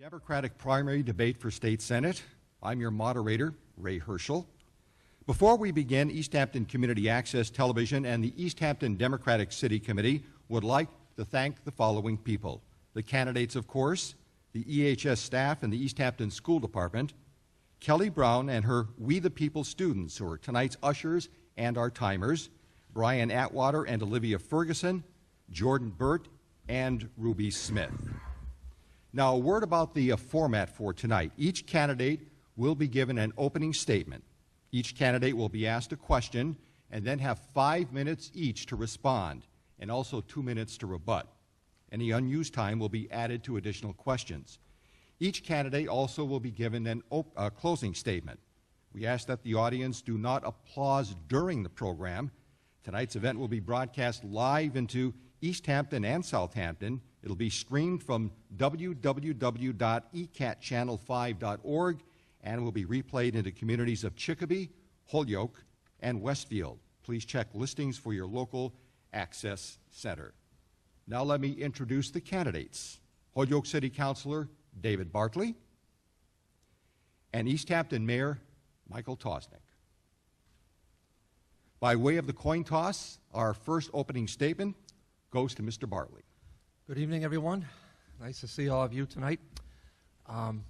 Democratic primary debate for state senate. I'm your moderator, Ray Hershel. Before we begin, Easthampton Community Access Television and the Easthampton Democratic City Committee would like to thank the following people. The candidates, of course, the EHS staff and the Easthampton School Department, Kelly Brown and her We the People students, who are tonight's ushers and our timers, Brian Atwater and Olivia Ferguson, Jordan Burt, and Ruby Smith. Now, a word about the format for tonight. Each candidate will be given an opening statement. Each candidate will be asked a question and then have 5 minutes each to respond, and also 2 minutes to rebut. Any unused time will be added to additional questions. Each candidate also will be given a closing statement. We ask that the audience do not applause during the program. Tonight's event will be broadcast live into Easthampton and Southampton. It'll be streamed from www.ecatchannel5.org and will be replayed into communities of Chicopee, Holyoke, and Westfield. Please check listings for your local access center. Now let me introduce the candidates. Holyoke City Councilor David Bartley and Easthampton Mayor Michael Tosnick. By way of the coin toss, our first opening statement goes to Mr. Bartley. Good evening, everyone. Nice to see all of you tonight.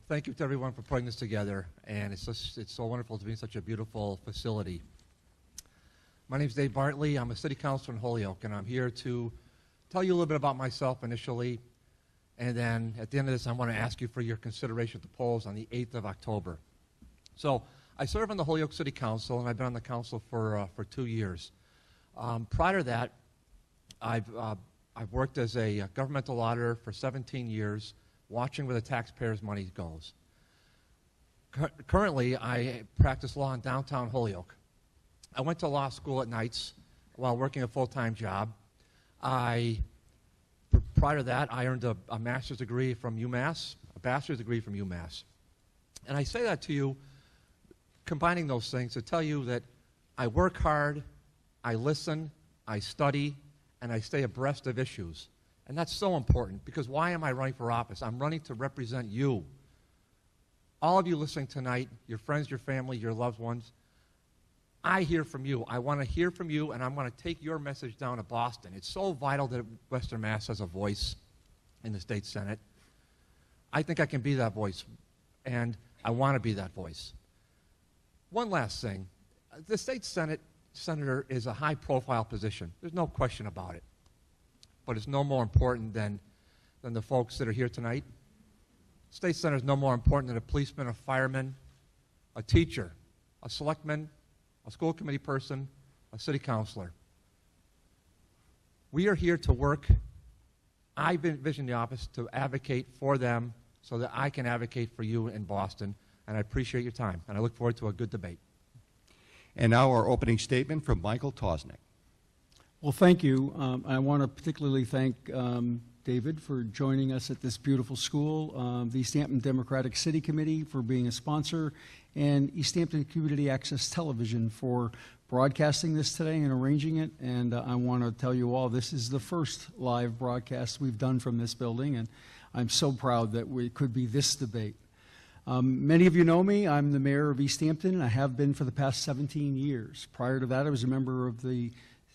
Thank you to everyone for putting this together, and it's so wonderful to be in such a beautiful facility. My name is Dave Bartley. I'm a city councilor in Holyoke, and I'm here to tell you a little bit about myself initially, and then at the end of this, I want to ask you for your consideration at the polls on the 8th of October. So I serve on the Holyoke City Council, and I've been on the council for 2 years. Prior to that, I've worked as a governmental auditor for 17 years, watching where the taxpayers' money goes. Currently, I practice law in downtown Holyoke. I went to law school at nights while working a full-time job. Prior to that, I earned a master's degree from UMass, a bachelor's degree from UMass. And I say that to you, combining those things, to tell you that I work hard, I listen, I study, and I stay abreast of issues. And that's so important, because why am I running for office? I'm running to represent you. All of you listening tonight, your friends, your family, your loved ones, I hear from you. I want to hear from you, and I want to take your message down to Boston. It's so vital that Western Mass has a voice in the state Senate. I think I can be that voice, and I want to be that voice. One last thing. The state Senate senator is a high-profile position. There's no question about it. But it's no more important than the folks that are here tonight. State senator is no more important than a policeman, a fireman, a teacher, a selectman, a school committee person, a city councilor. We are here to work. I've envisioned the office to advocate for them so that I can advocate for you in Boston. And I appreciate your time, and I look forward to a good debate. And now our opening statement from Michael Tosnick. Well, thank you. I want to particularly thank David for joining us at this beautiful school, the Easthampton Democratic City Committee for being a sponsor, and Easthampton Community Access Television for broadcasting this today and arranging it. And I want to tell you all, this is the first live broadcast we've done from this building, and I'm so proud that we could be this debate. Many of you know me. I'm the mayor of Easthampton, and I have been for the past 17 years. Prior to that, I was a member of the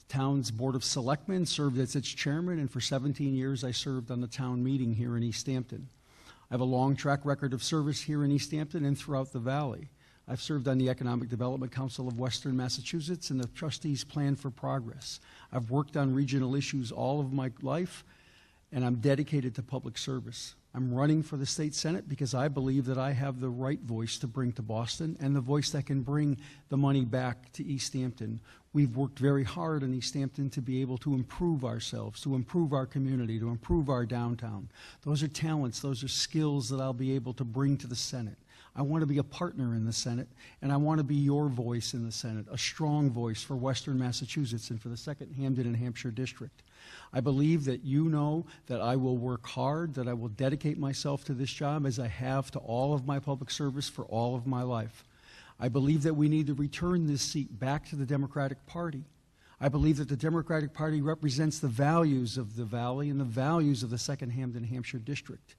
town's Board of Selectmen, served as its chairman, and for 17 years I served on the town meeting here in Easthampton. I have a long track record of service here in Easthampton and throughout the valley. I've served on the Economic Development Council of Western Massachusetts and the Trustees Plan for Progress. I've worked on regional issues all of my life, and I'm dedicated to public service. I'm running for the state Senate because I believe that I have the right voice to bring to Boston and the voice that can bring the money back to Easthampton. We've worked very hard in Easthampton to be able to improve ourselves, to improve our community, to improve our downtown. Those are talents, those are skills that I'll be able to bring to the Senate. I want to be a partner in the Senate, and I want to be your voice in the Senate, a strong voice for Western Massachusetts and for the 2nd Hampden Hampshire District. I believe that you know that I will work hard, that I will dedicate myself to this job as I have to all of my public service for all of my life. I believe that we need to return this seat back to the Democratic Party. I believe that the Democratic Party represents the values of the Valley and the values of the 2nd Hampden Hampshire District.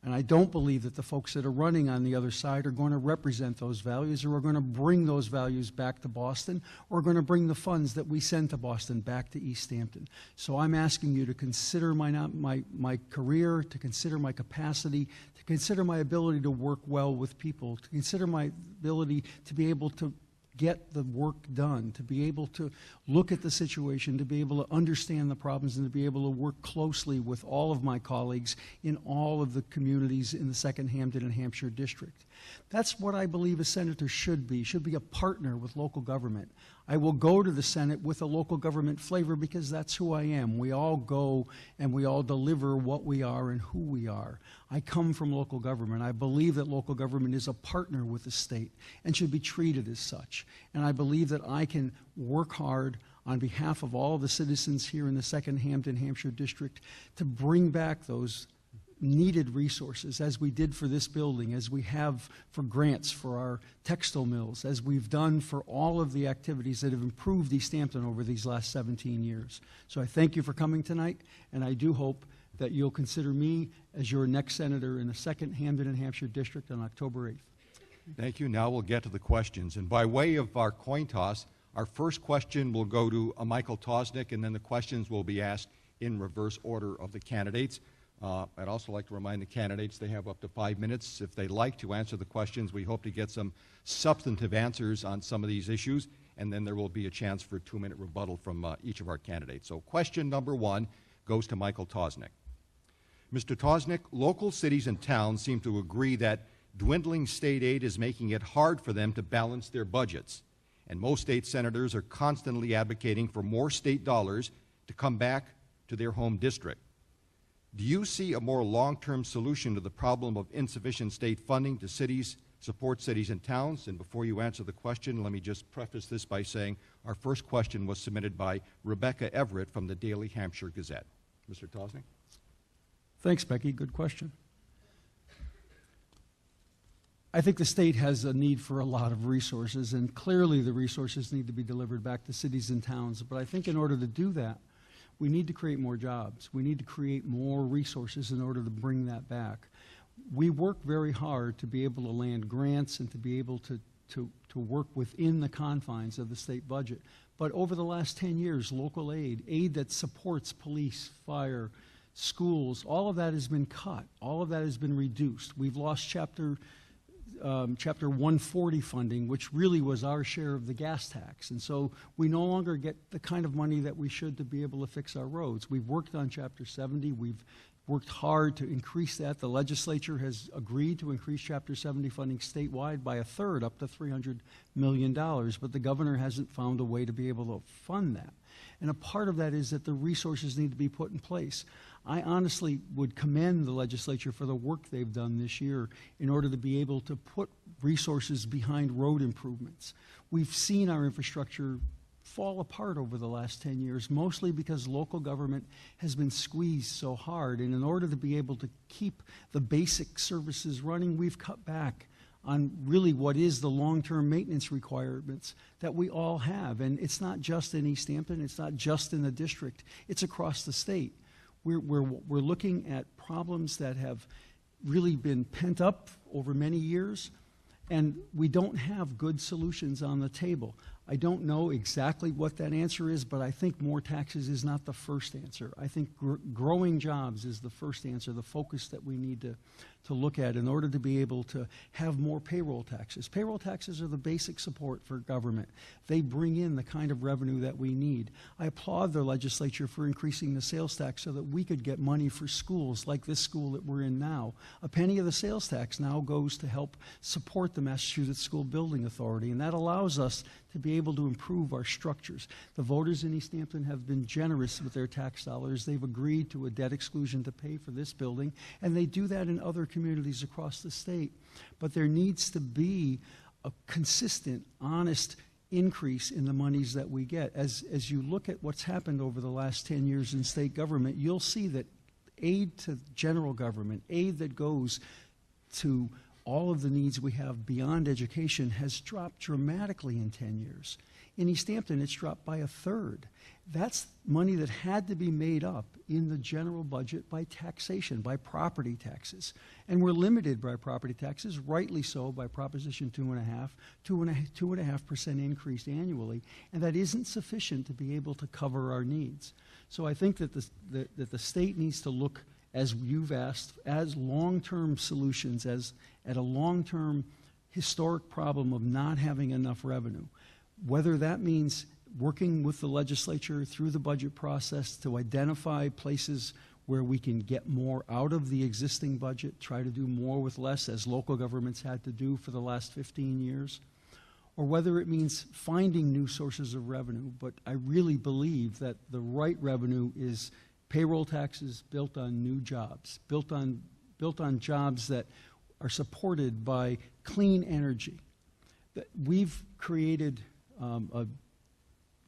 And I don't believe that the folks that are running on the other side are going to represent those values or are going to bring those values back to Boston or are going to bring the funds that we send to Boston back to Easthampton. So I'm asking you to consider my career, to consider my capacity, to consider my ability to work well with people, to consider my ability to be able to get the work done, to be able to look at the situation, to be able to understand the problems, and to be able to work closely with all of my colleagues in all of the communities in the 2nd Hampden and Hampshire district. That's what I believe a senator should be a partner with local government. I will go to the Senate with a local government flavor because that's who I am. We all go and we all deliver what we are and who we are. I come from local government. I believe that local government is a partner with the state and should be treated as such. And I believe that I can work hard on behalf of all of the citizens here in the 2nd Hampden Hampshire district to bring back those needed resources, as we did for this building, as we have for grants for our textile mills, as we've done for all of the activities that have improved Easthampton over these last 17 years. So I thank you for coming tonight, and I do hope that you'll consider me as your next senator in the 2nd Hampden and Hampshire district on October 8th. Thank you. Now we'll get to the questions. And by way of our coin toss, our first question will go to Michael Tosnick, and then the questions will be asked in reverse order of the candidates. I'd also like to remind the candidates they have up to 5 minutes if they'd like to answer the questions. We hope to get some substantive answers on some of these issues, and then there will be a chance for a 2-minute rebuttal from each of our candidates. So question number 1 goes to Michael Tosnick. Mr. Tosnick, local cities and towns seem to agree that dwindling state aid is making it hard for them to balance their budgets, and most state senators are constantly advocating for more state dollars to come back to their home district. Do you see a more long-term solution to the problem of insufficient state funding to support cities and towns? And before you answer the question, let me just preface this by saying our first question was submitted by Rebecca Everett from the Daily Hampshire Gazette. Mr. Tosnick? Thanks, Becky. Good question. I think the state has a need for a lot of resources, and clearly the resources need to be delivered back to cities and towns. But I think in order to do that, we need to create more jobs. We need to create more resources in order to bring that back. We work very hard to be able to land grants and to be able to work within the confines of the state budget. But over the last 10 years, local aid that supports police, fire, schools, all of that has been cut. All of that has been reduced. We've lost Chapter 140 funding, which really was our share of the gas tax. And so we no longer get the kind of money that we should to be able to fix our roads. We've worked on Chapter 70. We've worked hard to increase that. The legislature has agreed to increase Chapter 70 funding statewide by 1/3, up to $300 million, but the governor hasn't found a way to be able to fund that. And a part of that is that the resources need to be put in place. I honestly would commend the legislature for the work they've done this year in order to be able to put resources behind road improvements. We've seen our infrastructure fall apart over the last 10 years, mostly because local government has been squeezed so hard. And in order to be able to keep the basic services running, we've cut back on really what is the long-term maintenance requirements that we all have. And it's not just in Easthampton, it's not just in the district, it's across the state. We're looking at problems that have really been pent up over many years, and we don't have good solutions on the table. I don't know exactly what that answer is, but I think more taxes is not the first answer. I think growing jobs is the first answer, the focus that we need to look at in order to be able to have more payroll taxes. Payroll taxes are the basic support for government. They bring in the kind of revenue that we need. I applaud the legislature for increasing the sales tax so that we could get money for schools like this school that we're in now. A penny of the sales tax now goes to help support the Massachusetts School Building Authority, and that allows us to be able to improve our structures. The voters in Easthampton have been generous with their tax dollars. They've agreed to a debt exclusion to pay for this building, and they do that in other communities across the state. But there needs to be a consistent, honest increase in the monies that we get. As you look at what's happened over the last 10 years in state government, you'll see that aid to general government, aid that goes to all of the needs we have beyond education has dropped dramatically in 10 years. In Easthampton, it's dropped by a third. That's money that had to be made up in the general budget by taxation, by property taxes. And we're limited by property taxes, rightly so, by Proposition 2.5% increase annually, and that isn't sufficient to be able to cover our needs. So I think that the state needs to look, as you've asked, as long-term solutions, as at a long-term historic problem of not having enough revenue. Whether that means working with the legislature through the budget process to identify places where we can get more out of the existing budget, try to do more with less, as local governments had to do for the last 15 years, or whether it means finding new sources of revenue. But I really believe that the right revenue is payroll taxes built on new jobs, built on jobs that are supported by clean energy. We've created a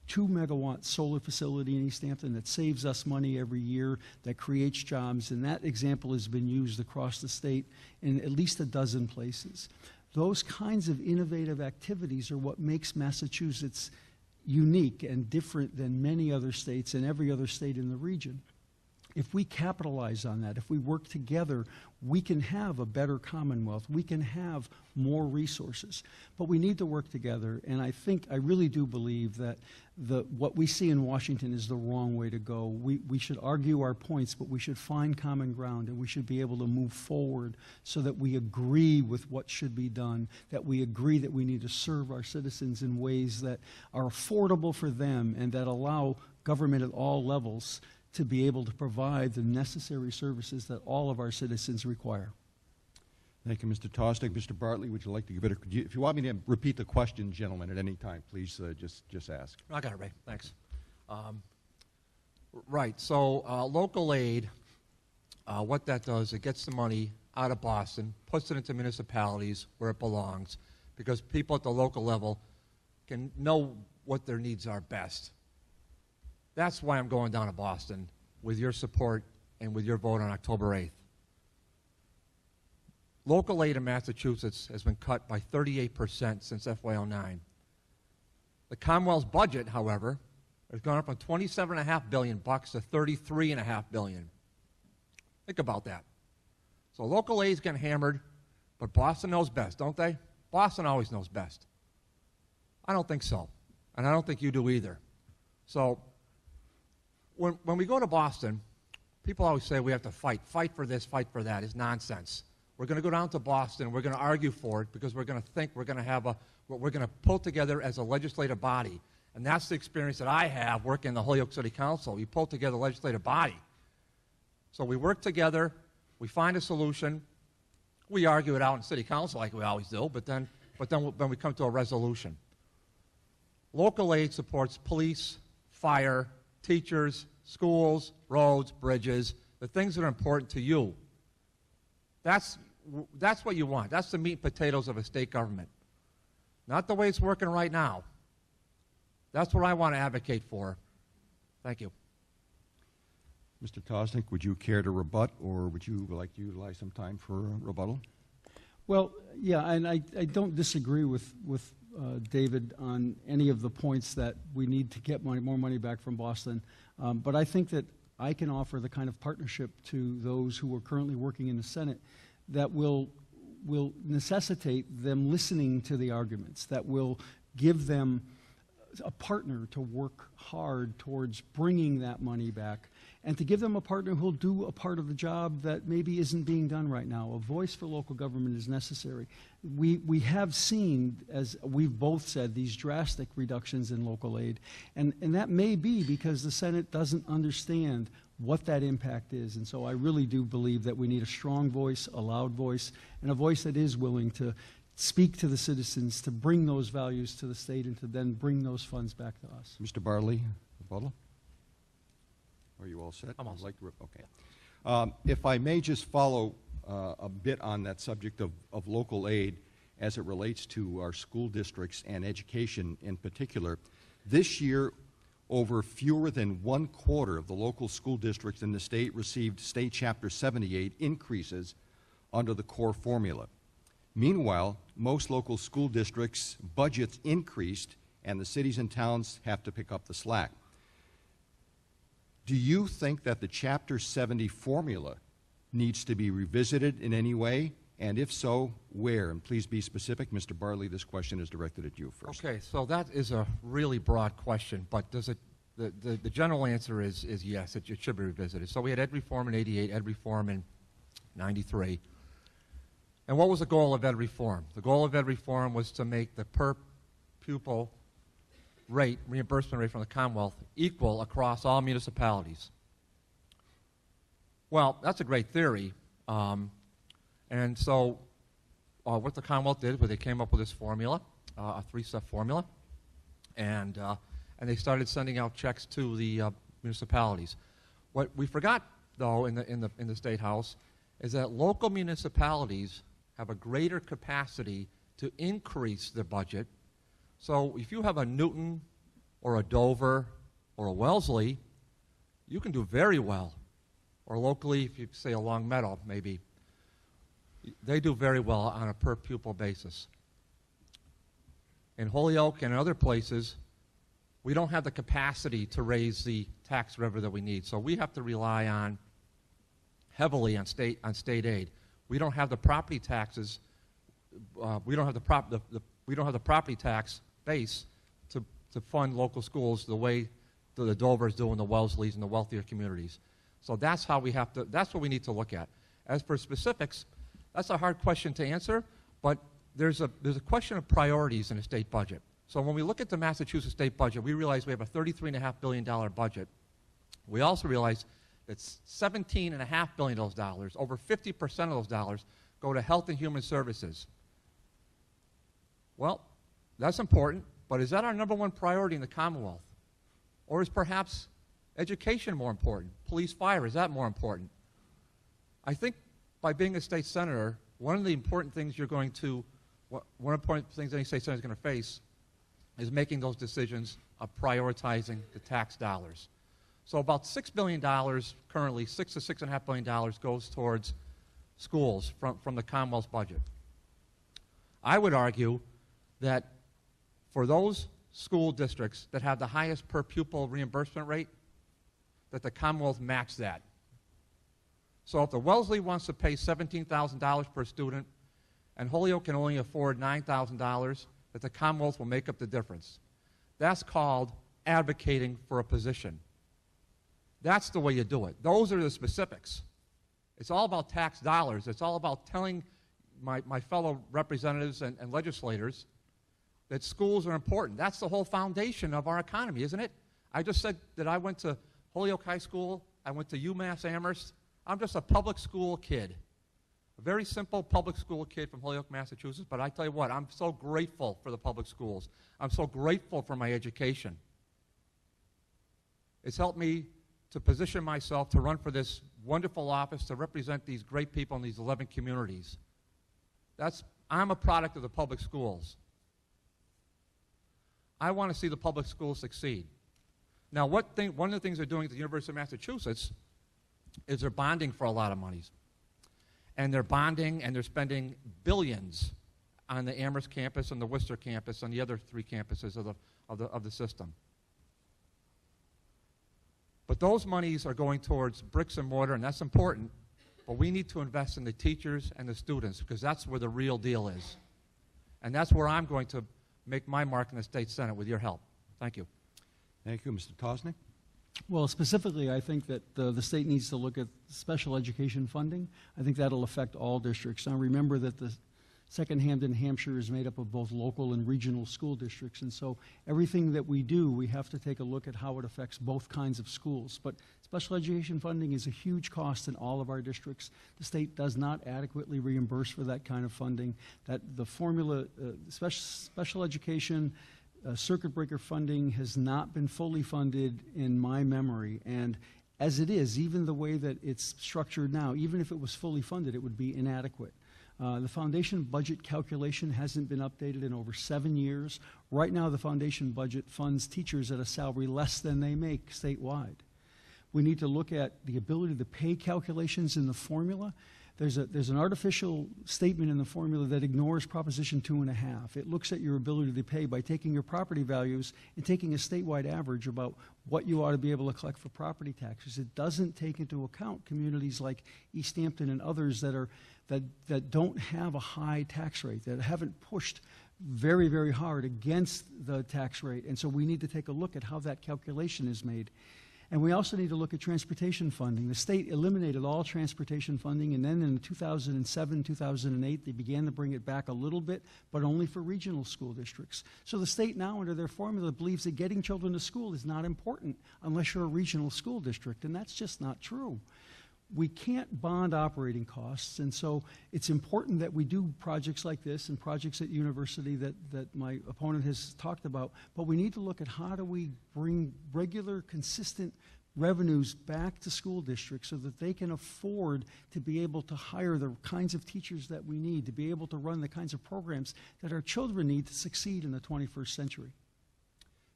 2-megawatt solar facility in Easthampton that saves us money every year, that creates jobs, and that example has been used across the state in at least a dozen places. Those kinds of innovative activities are what makes Massachusetts unique and different than many other states and every other state in the region. If we capitalize on that, if we work together, we can have a better Commonwealth. We can have more resources. But we need to work together, and I really do believe that what we see in Washington is the wrong way to go. We should argue our points, but we should find common ground, and we should be able to move forward so that we agree with what should be done, that we agree that we need to serve our citizens in ways that are affordable for them and that allow government at all levels to be able to provide the necessary services that all of our citizens require. Thank you, Mr. Tostig. Mr. Bartley, would you like to give it a, if you want me to repeat the question, gentlemen, at any time, please just ask. I got it, Ray. Thanks. Right. So local aid, what that does, it gets the money out of Boston, puts it into municipalities where it belongs, because people at the local level can know what their needs are best. That's why I'm going down to Boston with your support and with your vote on October 8th. Local aid in Massachusetts has been cut by 38% since FY09. The Commonwealth's budget, however, has gone up from $27.5 billion to $33.5 billion. Think about that. So local aid's getting hammered, but Boston knows best, don't they? Boston always knows best. I don't think so, and I don't think you do either. So when we go to Boston, people always say we have to fight for this, fight for that. It's nonsense. We're going to go down to Boston. We're going to argue for it because we're going to think we're going to have what we're going to pull together as a legislative body. And that's the experience that I have working in the Holyoke City Council. You pull together a legislative body. So we work together. We find a solution. We argue it out in City Council like we always do, but then we come to a resolution. Local aid supports police, fire, teachers, schools, roads, bridges, the things that are important to you. That's what you want. That's the meat and potatoes of a state government. Not the way it's working right now. That's what I want to advocate for. Thank you. Mr. Tostig, would you care to rebut, or would you like to utilize some time for a rebuttal? Well, yeah, and I don't disagree with David on any of the points that we need to get more money back from Boston. But I think that I can offer the kind of partnership to those who are currently working in the Senate that will necessitate them listening to the arguments, that will give them a partner to work hard towards bringing that money back, and to give them a partner who'll do a part of the job that maybe isn't being done right now. A voice for local government is necessary. We have seen, as we've both said, these drastic reductions in local aid, and that may be because the Senate doesn't understand what that impact is. And so I really do believe that we need a strong voice, a loud voice, and a voice that is willing to speak to the citizens, to bring those values to the state, and to then bring those funds back to us. Mr. Bartley, rebuttal? Are you all set? I'm all set. Okay. If I may just follow a bit on that subject of local aid as it relates to our school districts and education in particular. This year, over fewer than 1/4 of the local school districts in the state received State Chapter 78 increases under the core formula. Meanwhile, most local school districts' budgets increased and the cities and towns have to pick up the slack. Do you think that the Chapter 70 formula needs to be revisited in any way? And if so, where? And please be specific. Mr. Bartley, this question is directed at you first. Okay, so that is a really broad question, but does it, the general answer is yes, it should be revisited. So we had ed reform in '88, ed reform in '93. And what was the goal of ed reform? The goal of ed reform was to make the per pupil rate, reimbursement rate from the Commonwealth, equal across all municipalities. Well, that's a great theory. And so what the Commonwealth did was they came up with this formula, a three-step formula, and they started sending out checks to the municipalities. What we forgot, though, in the State House is that local municipalities have a greater capacity to increase their budget. So if you have a Newton or a Dover or a Wellesley, you can do very well. Or locally, if you say a Long Meadow, maybe, they do very well on a per pupil basis. In Holyoke and other places, we don't have the capacity to raise the tax revenue that we need. So we have to rely heavily on state aid. We don't have the property taxes. We don't have the property tax base to fund local schools the way the Dovers do and the Wellesleys and the wealthier communities. So that's how we have to. That's what we need to look at. As for specifics, that's a hard question to answer. But there's a question of priorities in a state budget. So when we look at the Massachusetts state budget, we realize we have a $33.5 billion budget. We also realize that $17.5 billion of those dollars, over 50% of those dollars, go to health and human services. Well, that's important, but is that our number one priority in the Commonwealth? Or is perhaps education more important? Police, fire, is that more important? I think by being a state senator, one of the important things any state senator is going to face is making those decisions of prioritizing the tax dollars. So about $6 billion currently, $6 to $6.5 billion goes towards schools from the Commonwealth's budget. I would argue that for those school districts that have the highest per pupil reimbursement rate, that the Commonwealth match that. So if the Wellesley wants to pay $17,000 per student and Holyoke can only afford $9,000, that the Commonwealth will make up the difference. That's called advocating for a position. That's the way you do it. Those are the specifics. It's all about tax dollars. It's all about telling my fellow representatives and legislators that schools are important. That's the whole foundation of our economy, isn't it? I just said that I went to Holyoke High School. I went to UMass Amherst. I'm just a public school kid. A very simple public school kid from Holyoke, Massachusetts, but I tell you what, I'm so grateful for the public schools. I'm so grateful for my education. It's helped me to position myself to run for this wonderful office, to represent these great people in these 11 communities. I'm a product of the public schools. I want to see the public schools succeed. Now, one of the things they're doing at the University of Massachusetts is they're bonding for a lot of monies. And they're bonding and they're spending billions on the Amherst campus and the Worcester campus and the other 3 campuses of the system. But those monies are going towards bricks and mortar, and that's important, but we need to invest in the teachers and the students because that's where the real deal is. And that's where I'm going to make my mark in the State Senate with your help. Thank you. Thank you, Mr. Tosnick. Well, specifically, I think that the state needs to look at special education funding. I think that'll affect all districts. Now, remember that the second Hampden Hampshire is made up of both local and regional school districts, and so everything that we do, we have to take a look at how it affects both kinds of schools. But special education funding is a huge cost in all of our districts. The state does not adequately reimburse for that kind of funding. That the formula, special education circuit breaker funding has not been fully funded in my memory, and as it is, even the way that it's structured now, even if it was fully funded, it would be inadequate. The foundation budget calculation hasn't been updated in over 7 years. Right now, the foundation budget funds teachers at a salary less than they make statewide. We need to look at the ability to pay calculations in the formula. There's an artificial statement in the formula that ignores Proposition 2.5. It looks at your ability to pay by taking your property values and taking a statewide average about what you ought to be able to collect for property taxes. It doesn't take into account communities like Easthampton and others that don't have a high tax rate, that haven't pushed very, very hard against the tax rate. And so we need to take a look at how that calculation is made. And we also need to look at transportation funding. The state eliminated all transportation funding, and then in 2007, 2008, they began to bring it back a little bit, but only for regional school districts. So the state now, under their formula, believes that getting children to school is not important unless you're a regional school district, and that's just not true. We can't bond operating costs, and so it's important that we do projects like this and projects at university that my opponent has talked about, but we need to look at how do we bring regular, consistent revenues back to school districts so that they can afford to be able to hire the kinds of teachers that we need, to be able to run the kinds of programs that our children need to succeed in the 21st century.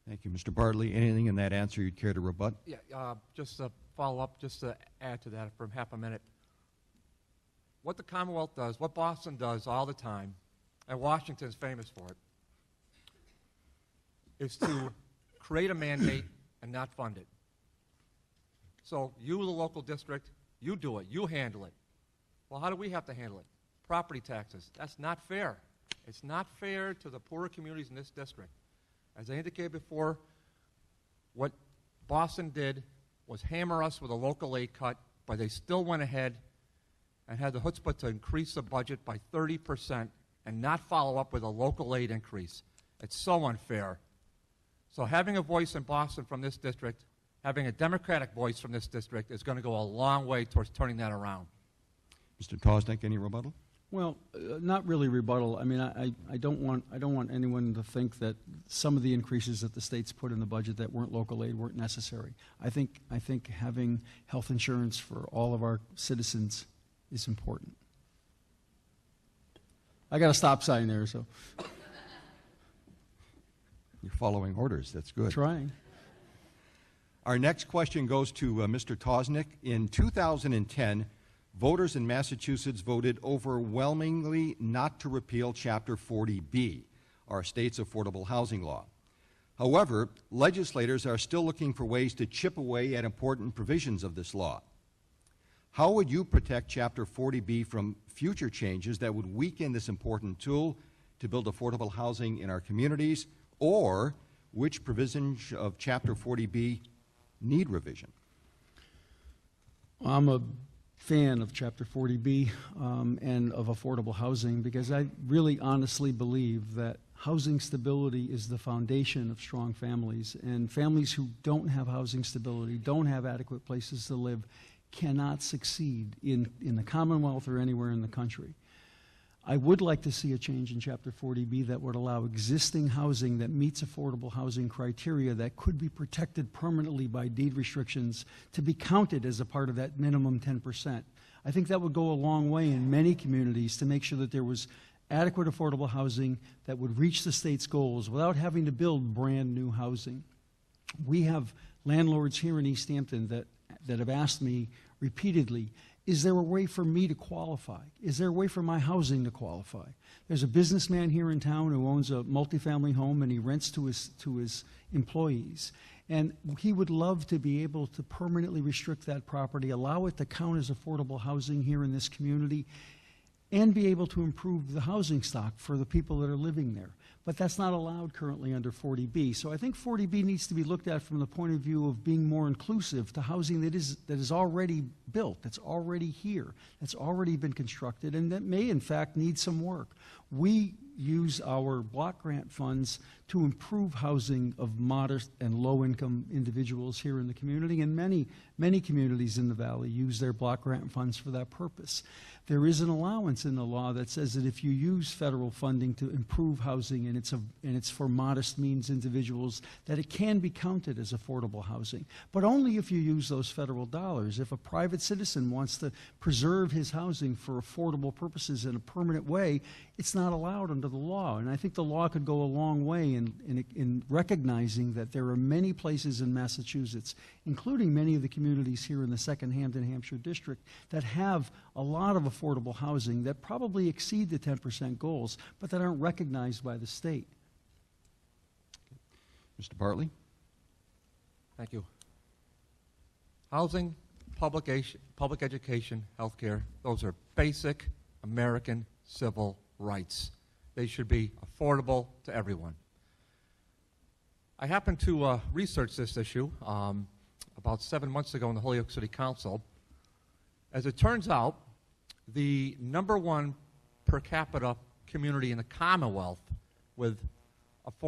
Thank you, Mr. Bartley. Anything in that answer you'd care to rebut? Yeah, just to follow up, just to add to that for half a minute. What the Commonwealth does, what Boston does all the time, and Washington's famous for it, is to create a mandate and not fund it. So you, the local district, you do it, you handle it. Well, how do we have to handle it? Property taxes. That's not fair. It's not fair to the poorer communities in this district. As I indicated before, what Boston did was hammer us with a local aid cut, but they still went ahead and had the chutzpah to increase the budget by 30% and not follow up with a local aid increase. It's so unfair. So having a voice in Boston from this district, having a Democratic voice from this district is going to go a long way towards turning that around. Mr. Tosnick, any rebuttal? Well, not really rebuttal. I mean, I don't want anyone to think that some of the increases that the state's put in the budget that weren't local aid weren't necessary. I think having health insurance for all of our citizens is important. I got a stop sign there, so. You're following orders. That's good. Trying. Our next question goes to Mr. Tosnick. In 2010, voters in Massachusetts voted overwhelmingly not to repeal Chapter 40B, our state's affordable housing law. However, legislators are still looking for ways to chip away at important provisions of this law. How would you protect Chapter 40B from future changes that would weaken this important tool to build affordable housing in our communities, or which provisions of Chapter 40B need revision? I'm a fan of Chapter 40B and of affordable housing because I really honestly believe that housing stability is the foundation of strong families, and families who don't have housing stability, don't have adequate places to live, cannot succeed in the Commonwealth or anywhere in the country. I would like to see a change in Chapter 40B that would allow existing housing that meets affordable housing criteria that could be protected permanently by deed restrictions to be counted as a part of that minimum 10%. I think that would go a long way in many communities to make sure that there was adequate affordable housing that would reach the state's goals without having to build brand new housing. We have landlords here in Easthampton that have asked me repeatedly, is there a way for me to qualify? Is there a way for my housing to qualify? There's a businessman here in town who owns a multifamily home and he rents to his employees. And he would love to be able to permanently restrict that property, allow it to count as affordable housing here in this community, and be able to improve the housing stock for the people that are living there. But that's not allowed currently under 40B. So I think 40B needs to be looked at from the point of view of being more inclusive to housing that is already built, that's already here, that's already been constructed, and that may in fact need some work. We use our block grant funds to improve housing of modest and low-income individuals here in the community, and many communities in the valley use their block grant funds for that purpose. There is an allowance in the law that says that if you use federal funding to improve housing and it's for modest means individuals, that it can be counted as affordable housing, but only if you use those federal dollars. If a private citizen wants to preserve his housing for affordable purposes in a permanent way, it's not allowed under under the law. And I think the law could go a long way in recognizing that there are many places in Massachusetts, including many of the communities here in the 2nd Hampden Hampshire district, that have a lot of affordable housing that probably exceed the 10% goals, but that aren't recognized by the state. Mr. Bartley? Thank you. Housing, public education, healthcare, those are basic American civil rights. They should be affordable to everyone. I happened to research this issue about 7 months ago in the Holyoke City Council. As it turns out, the #1 per capita community in the Commonwealth with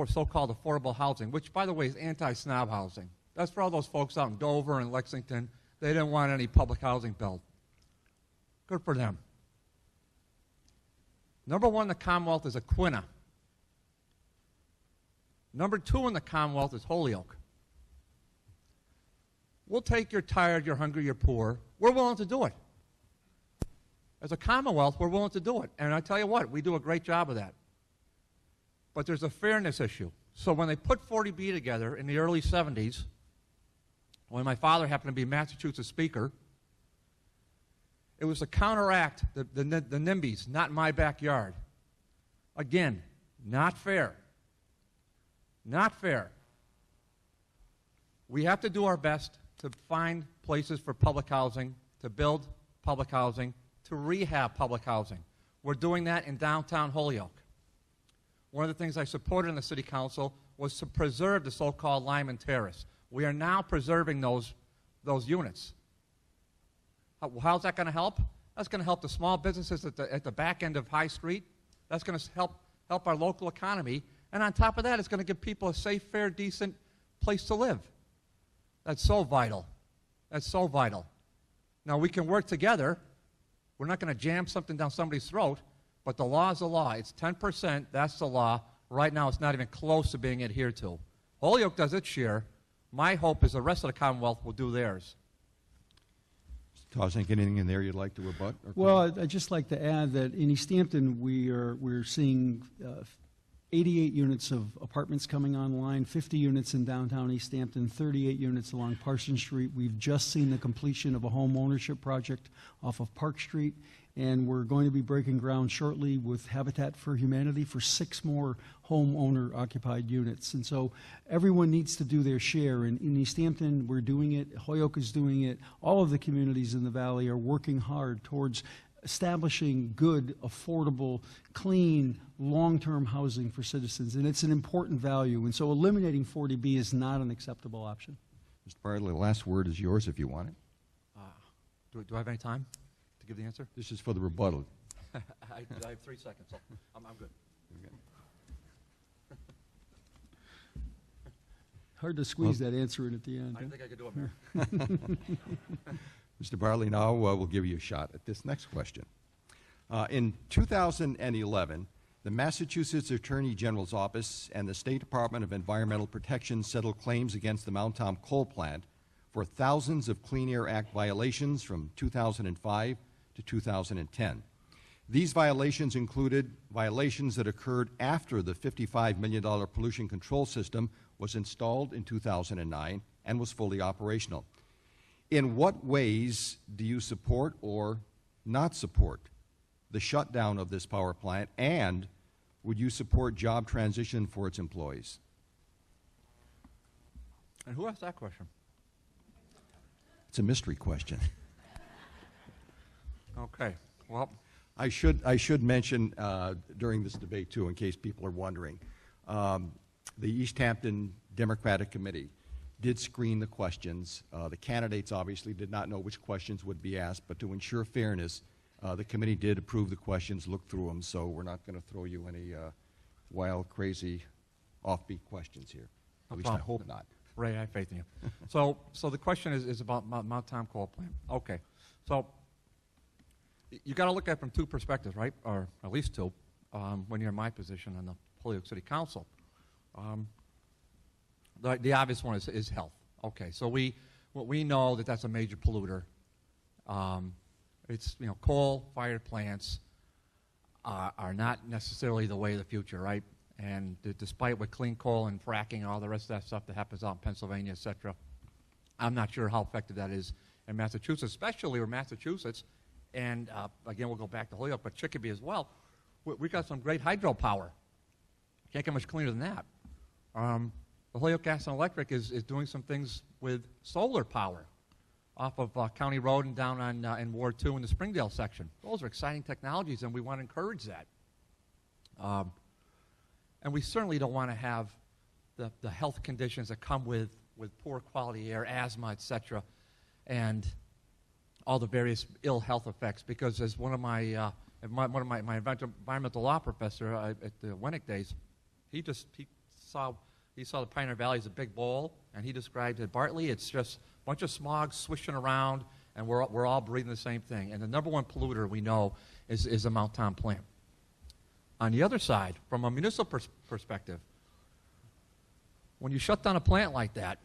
so-called affordable housing, which, by the way, is anti-snob housing. That's for all those folks out in Dover and Lexington. They didn't want any public housing built. Good for them. #1 in the Commonwealth is Aquina. #2 in the Commonwealth is Holyoke. We'll take you're tired, you're hungry, you're poor. We're willing to do it. As a Commonwealth, we're willing to do it. And I tell you what, we do a great job of that. But there's a fairness issue. So when they put 40B together in the early 70s, when my father happened to be Massachusetts Speaker, it was to counteract the NIMBYs, not in my backyard. Again, not fair. Not fair. We have to do our best to find places for public housing, to build public housing, to rehab public housing. We're doing that in downtown Holyoke. One of the things I supported in the City Council was to preserve the so-called Lyman Terrace. We are now preserving those units. How's that going to help? That's going to help the small businesses at the back end of High Street. That's going to help our local economy. And on top of that, it's going to give people a safe, fair, decent place to live. That's so vital. That's so vital. Now, we can work together. We're not going to jam something down somebody's throat, but the law is the law. It's 10%. That's the law. Right now, it's not even close to being adhered to. Holyoke does its share. My hope is the rest of the Commonwealth will do theirs. Mr. Tosnick, anything in there you'd like to rebut? Well, I'd just like to add that in Easthampton, we're seeing 88 units of apartments coming online, 50 units in downtown Easthampton, 38 units along Parsons Street. We've just seen the completion of a home ownership project off of Park Street, and we're going to be breaking ground shortly with Habitat for Humanity for 6 more homeowner-occupied units. And so everyone needs to do their share. And in Easthampton, we're doing it. Holyoke is doing it. All of the communities in the valley are working hard towards establishing good, affordable, clean, long-term housing for citizens. And it's an important value. And so eliminating 40B is not an acceptable option. Mr. Bartley, the last word is yours if you want it. Do I have any time to give the answer? This is for the rebuttal. I have 3 seconds, so I'm good. Okay. Hard to squeeze that answer in at the end. I think I could do it, Mayor. Mr. Bartley, now we'll give you a shot at this next question. In 2011, the Massachusetts Attorney General's Office and the State Department of Environmental Protection settled claims against the Mount Tom coal plant for thousands of Clean Air Act violations from 2005 to 2010. These violations included violations that occurred after the $55 million pollution control system was installed in 2009 and was fully operational. In what ways do you support or not support the shutdown of this power plant, and would you support job transition for its employees? And who asked that question? It's a mystery question. Okay, well. I should mention during this debate, too, in case people are wondering, the Easthampton Democratic Committee did screen the questions. The candidates obviously did not know which questions would be asked, but to ensure fairness, the committee did approve the questions, look through them, so we're not going to throw you any wild, crazy, offbeat questions here. At least I hope not. Ray, I have faith in you. So the question is about Mount Tom coal plant. Okay, so you got to look at it from 2 perspectives, right? Or at least 2, when you're in my position on the Holyoke City Council. The obvious one is health. Okay, so we know that that's a major polluter. It's coal-fired plants. are not necessarily the way of the future, right? And despite with clean coal and fracking and all the rest of that stuff that happens out in Pennsylvania, et cetera, I'm not sure how effective that is in Massachusetts, especially where Massachusetts, and again, we'll go back to Holyoke, but Chicopee as well, we got some great hydropower. Can't get much cleaner than that. The Holyoke Gas and Electric is doing some things with solar power off of County Road and down on in Ward 2 in the Springdale section. Those are exciting technologies, and we want to encourage that. And we certainly don't want to have the health conditions that come with poor quality air, asthma, et cetera, and all the various ill health effects. Because as one of my environmental law professor at the Winnick days, he saw the Pioneer Valley as a big bowl, and he described it, Bartley, it's just a bunch of smog swishing around, and we're all breathing the same thing. And the number one polluter we know is the Mount Tom plant. On the other side, from a municipal perspective, when you shut down a plant like that,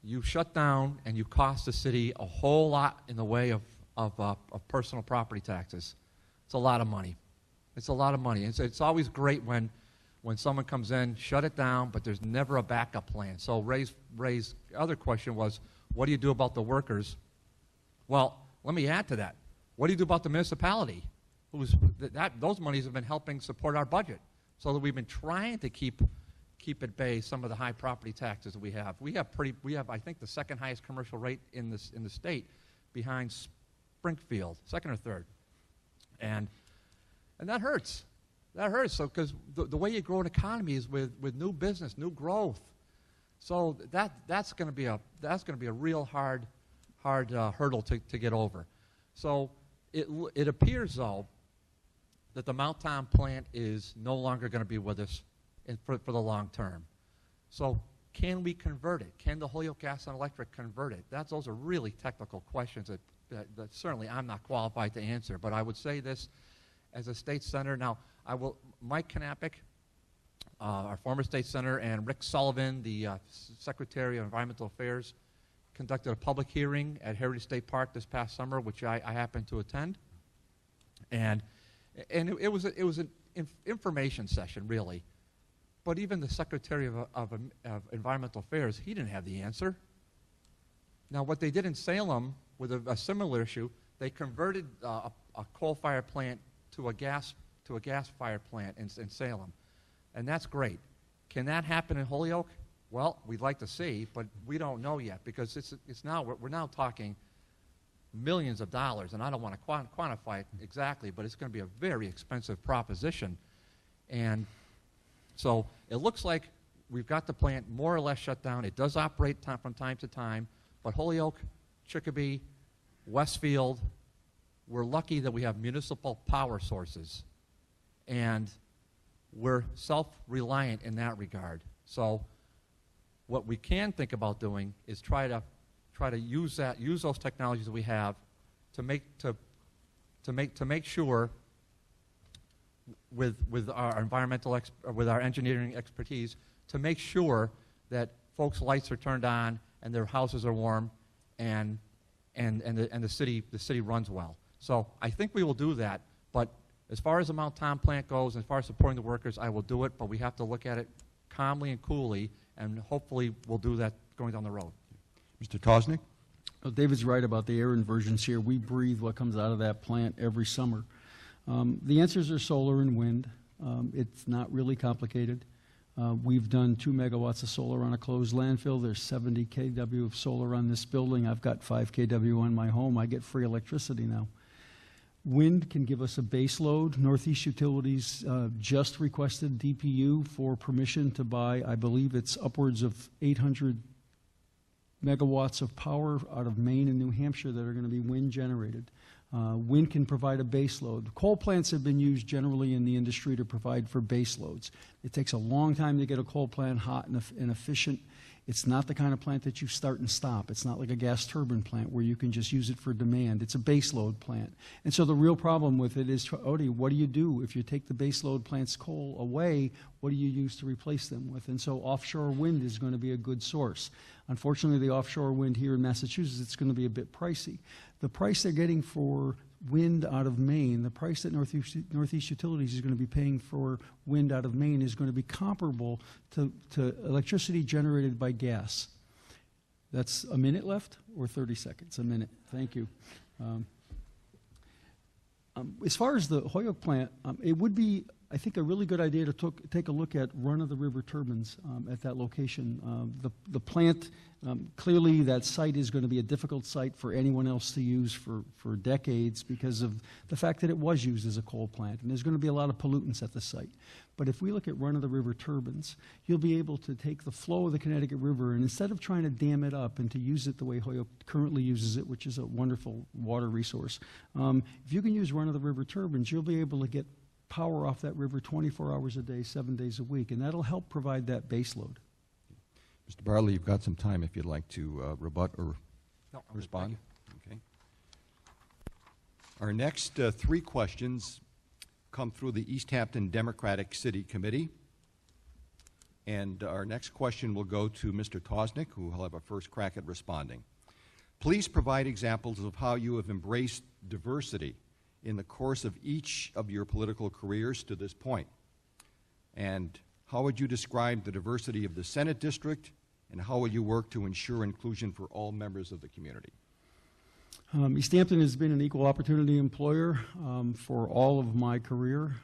you shut down and you cost the city a whole lot in the way of personal property taxes. It's a lot of money. It's a lot of money. It's always great when someone comes in, shut it down, but there's never a backup plan. So Ray's other question was, what do you do about the workers? Well, let me add to that. What do you do about the municipality? Those monies have been helping support our budget, so that we've been trying to keep at bay some of the high property taxes that we have. We have I think the second highest commercial rate in the state, behind Springfield, second or third, and that hurts. That hurts. So because the way you grow an economy is with new business, new growth. So that's going to be a real hard hurdle to get over. So it appears though that the Mount Tom plant is no longer going to be with us for the long term. So can we convert it? Can the Holyoke Gas and Electric convert it? Those are really technical questions that certainly I'm not qualified to answer. But I would say this as a state senator. Now, Mike Knappich, our former state senator, and Rick Sullivan, the Secretary of Environmental Affairs, conducted a public hearing at Heritage State Park this past summer, which I happened to attend. And it was an information session, really. But even the Secretary of Environmental Affairs, he didn't have the answer. Now, what they did in Salem with a similar issue, they converted a coal-fired plant to a gas-fired plant in Salem, and that's great. Can that happen in Holyoke? Well, we'd like to see, but we don't know yet, because we're now talking millions of dollars, and I don't want to quantify it exactly, but it's going to be a very expensive proposition. And so it looks like we've got the plant more or less shut down. It does operate from time to time, but Holyoke, Chicopee, Westfield, we're lucky that we have municipal power sources, and we're self-reliant in that regard. So what we can think about doing is try to use those technologies that we have to make sure with our engineering expertise, to make sure that folks' lights are turned on and their houses are warm and the city runs well. So I think we will do that, but as far as the Mount Tom plant goes, and as far as supporting the workers, I will do it, but we have to look at it calmly and coolly, and hopefully we'll do that going down the road. Mr. Tosnick? Well, David's right about the air inversions here. We breathe what comes out of that plant every summer. The answers are solar and wind. It's not really complicated. We've done 2 megawatts of solar on a closed landfill. There's 70 kW of solar on this building. I've got 5 kW on my home. I get free electricity now. Wind can give us a base load. Northeast Utilities just requested DPU for permission to buy, I believe it's upwards of 800 megawatts of power out of Maine and New Hampshire that are going to be wind generated. Wind can provide a base load. Coal plants have been used generally in the industry to provide for base loads. It takes a long time to get a coal plant hot and efficient. It's not the kind of plant that you start and stop. It's not like a gas turbine plant where you can just use it for demand. It's a base load plant. And so the real problem with it is, Odie, what do you do if you take the base load plant's coal away? What do you use to replace them with? And so offshore wind is going to be a good source. Unfortunately, the offshore wind here in Massachusetts, it's going to be a bit pricey. The price they're getting for wind out of Maine, the price that Northeast Utilities is going to be paying for wind out of Maine is going to be comparable to electricity generated by gas. That's a minute left, or 30 seconds? A minute. Thank you. As far as the Holyoke plant, it would be, I think, a really good idea to take a look at run-of-the-river turbines at that location. The plant, clearly that site is going to be a difficult site for anyone else to use for decades because of the fact that it was used as a coal plant, and there's going to be a lot of pollutants at the site. But if we look at run-of-the-river turbines, you'll be able to take the flow of the Connecticut River, and instead of trying to dam it up and to use it the way Holyoke currently uses it, which is a wonderful water resource, if you can use run-of-the-river turbines, you'll be able to get power off that river 24 hours a day, 7 days a week, and that'll help provide that base load. Mr. Barley, you've got some time if you'd like to rebut or No, respond. Okay. Our next three questions come through the Easthampton Democratic City Committee. And our next question will go to Mr. Tosnick, who will have a first crack at responding. Please provide examples of how you have embraced diversity in the course of each of your political careers to this point. And how would you describe the diversity of the Senate district, and how will you work to ensure inclusion for all members of the community? Easthampton has been an equal opportunity employer for all of my career.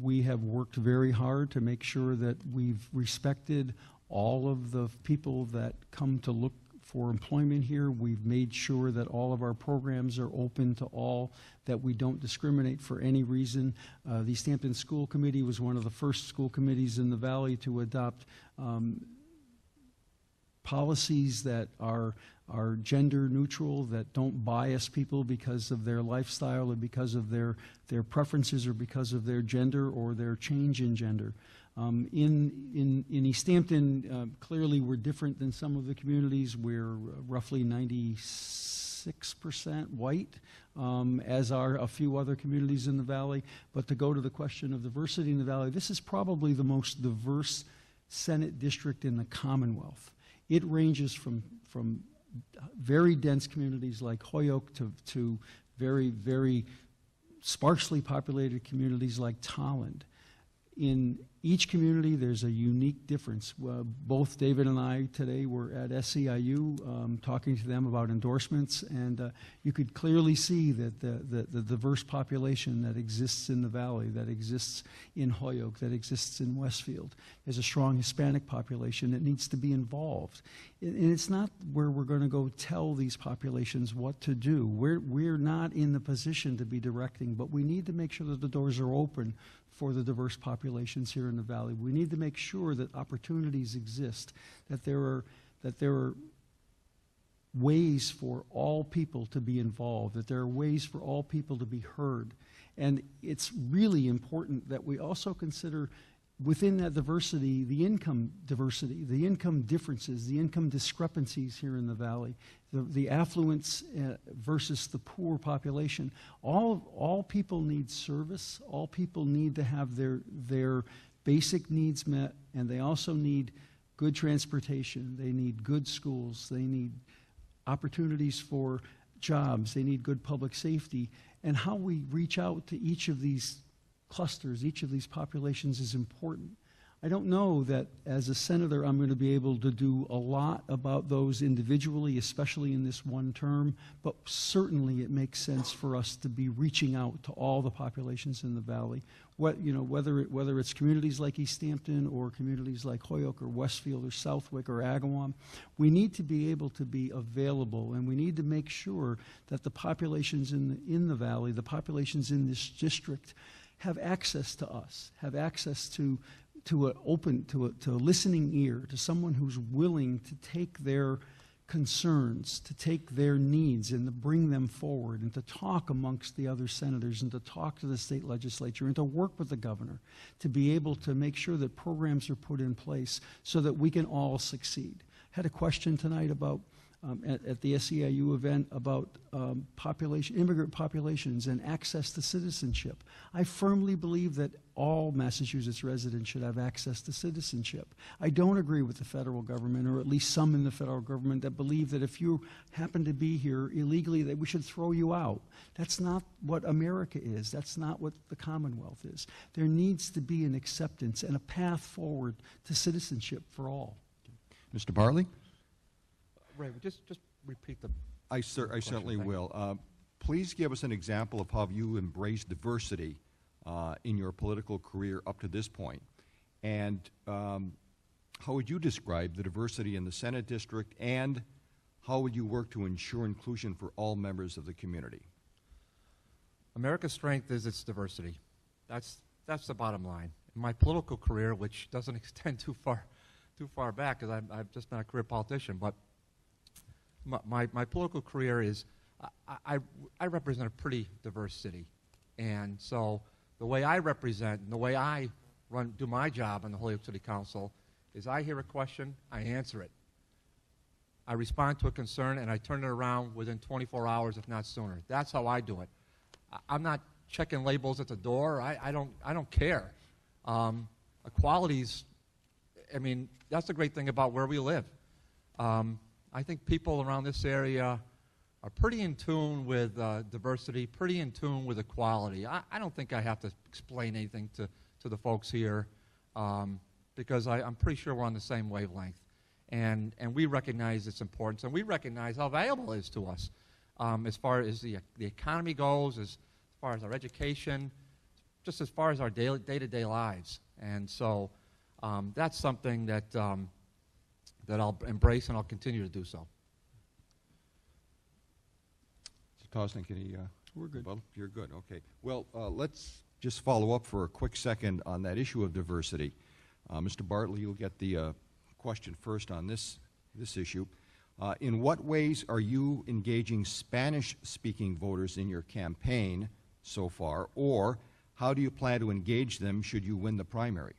We have worked very hard to make sure that we've respected all of the people that come to look for employment here. We've made sure that all of our programs are open to all, that we don't discriminate for any reason. The Easthampton School Committee was one of the first school committees in the Valley to adopt policies that are gender neutral, that don't bias people because of their lifestyle or because of their preferences or because of their gender or their change in gender. In Easthampton, clearly we're different than some of the communities. We're roughly 96% white, as are a few other communities in the Valley. But to go to the question of diversity in the Valley, this is probably the most diverse Senate district in the Commonwealth. It ranges from very dense communities like Holyoke to very, very sparsely populated communities like Tolland. In each community, there's a unique difference. Both David and I today were at SEIU talking to them about endorsements, and you could clearly see that the diverse population that exists in the Valley, that exists in Holyoke, that exists in Westfield. There's a strong Hispanic population that needs to be involved. And it's not where we're going to go tell these populations what to do. We're not in the position to be directing, but we need to make sure that the doors are open for the diverse populations here in the Valley. We need to make sure that opportunities exist, that there are ways for all people to be involved, that there are ways for all people to be heard. And it's really important that we also consider within that diversity, the income diversity, the income differences, the income discrepancies here in the Valley, the affluence versus the poor population. All people need service. All people need to have their basic needs met, and they also need good transportation. They need good schools. They need opportunities for jobs. They need good public safety. And how we reach out to each of these clusters, each of these populations is important. I don't know that as a senator I'm going to be able to do a lot about those individually, especially in this one term, but certainly it makes sense for us to be reaching out to all the populations in the Valley. Whether it's communities like Easthampton or communities like Holyoke or Westfield or Southwick or Agawam, we need to be able to be available, and we need to make sure that the populations in the Valley, the populations in this district, have access to us, have access to a listening ear, to someone who's willing to take their concerns, to take their needs and to bring them forward and to talk amongst the other senators and to talk to the state legislature and to work with the governor to be able to make sure that programs are put in place so that we can all succeed. Had a question tonight about at the SEIU event about immigrant populations and access to citizenship. I firmly believe that all Massachusetts residents should have access to citizenship. I don't agree with the federal government, or at least some in the federal government, that believe that if you happen to be here illegally, that we should throw you out. That's not what America is. That's not what the Commonwealth is. There needs to be an acceptance and a path forward to citizenship for all. Mr. Bartley? Ray, just repeat the I certainly will. Please give us an example of how you embraced diversity in your political career up to this point. And how would you describe the diversity in the Senate district, and how would you work to ensure inclusion for all members of the community? America's strength is its diversity. That's the bottom line. In my political career, which doesn't extend too far back, because I've just been a career politician, but my political career is, I represent a pretty diverse city. And so the way I represent and the way I do my job on the Holyoke City Council is I hear a question, I answer it. I respond to a concern, and I turn it around within 24 hours, if not sooner. That's how I do it. I'm not checking labels at the door. I don't care. Equality's, I mean, that's the great thing about where we live. I think people around this area are pretty in tune with diversity, pretty in tune with equality. I don't think I have to explain anything to the folks here, because I'm pretty sure we're on the same wavelength. And we recognize its importance, and we recognize how valuable it is to us as far as the economy goes, as far as our education, just as far as our day-to-day lives. And so that's something that I'll embrace, and I'll continue to do so. Mr. Tosnick, any? We're good. Well, you're good. Okay. Well, let's just follow up for a quick second on that issue of diversity. Mr. Bartley, you'll get the question first on this issue. In what ways are you engaging Spanish-speaking voters in your campaign so far, or how do you plan to engage them should you win the primary?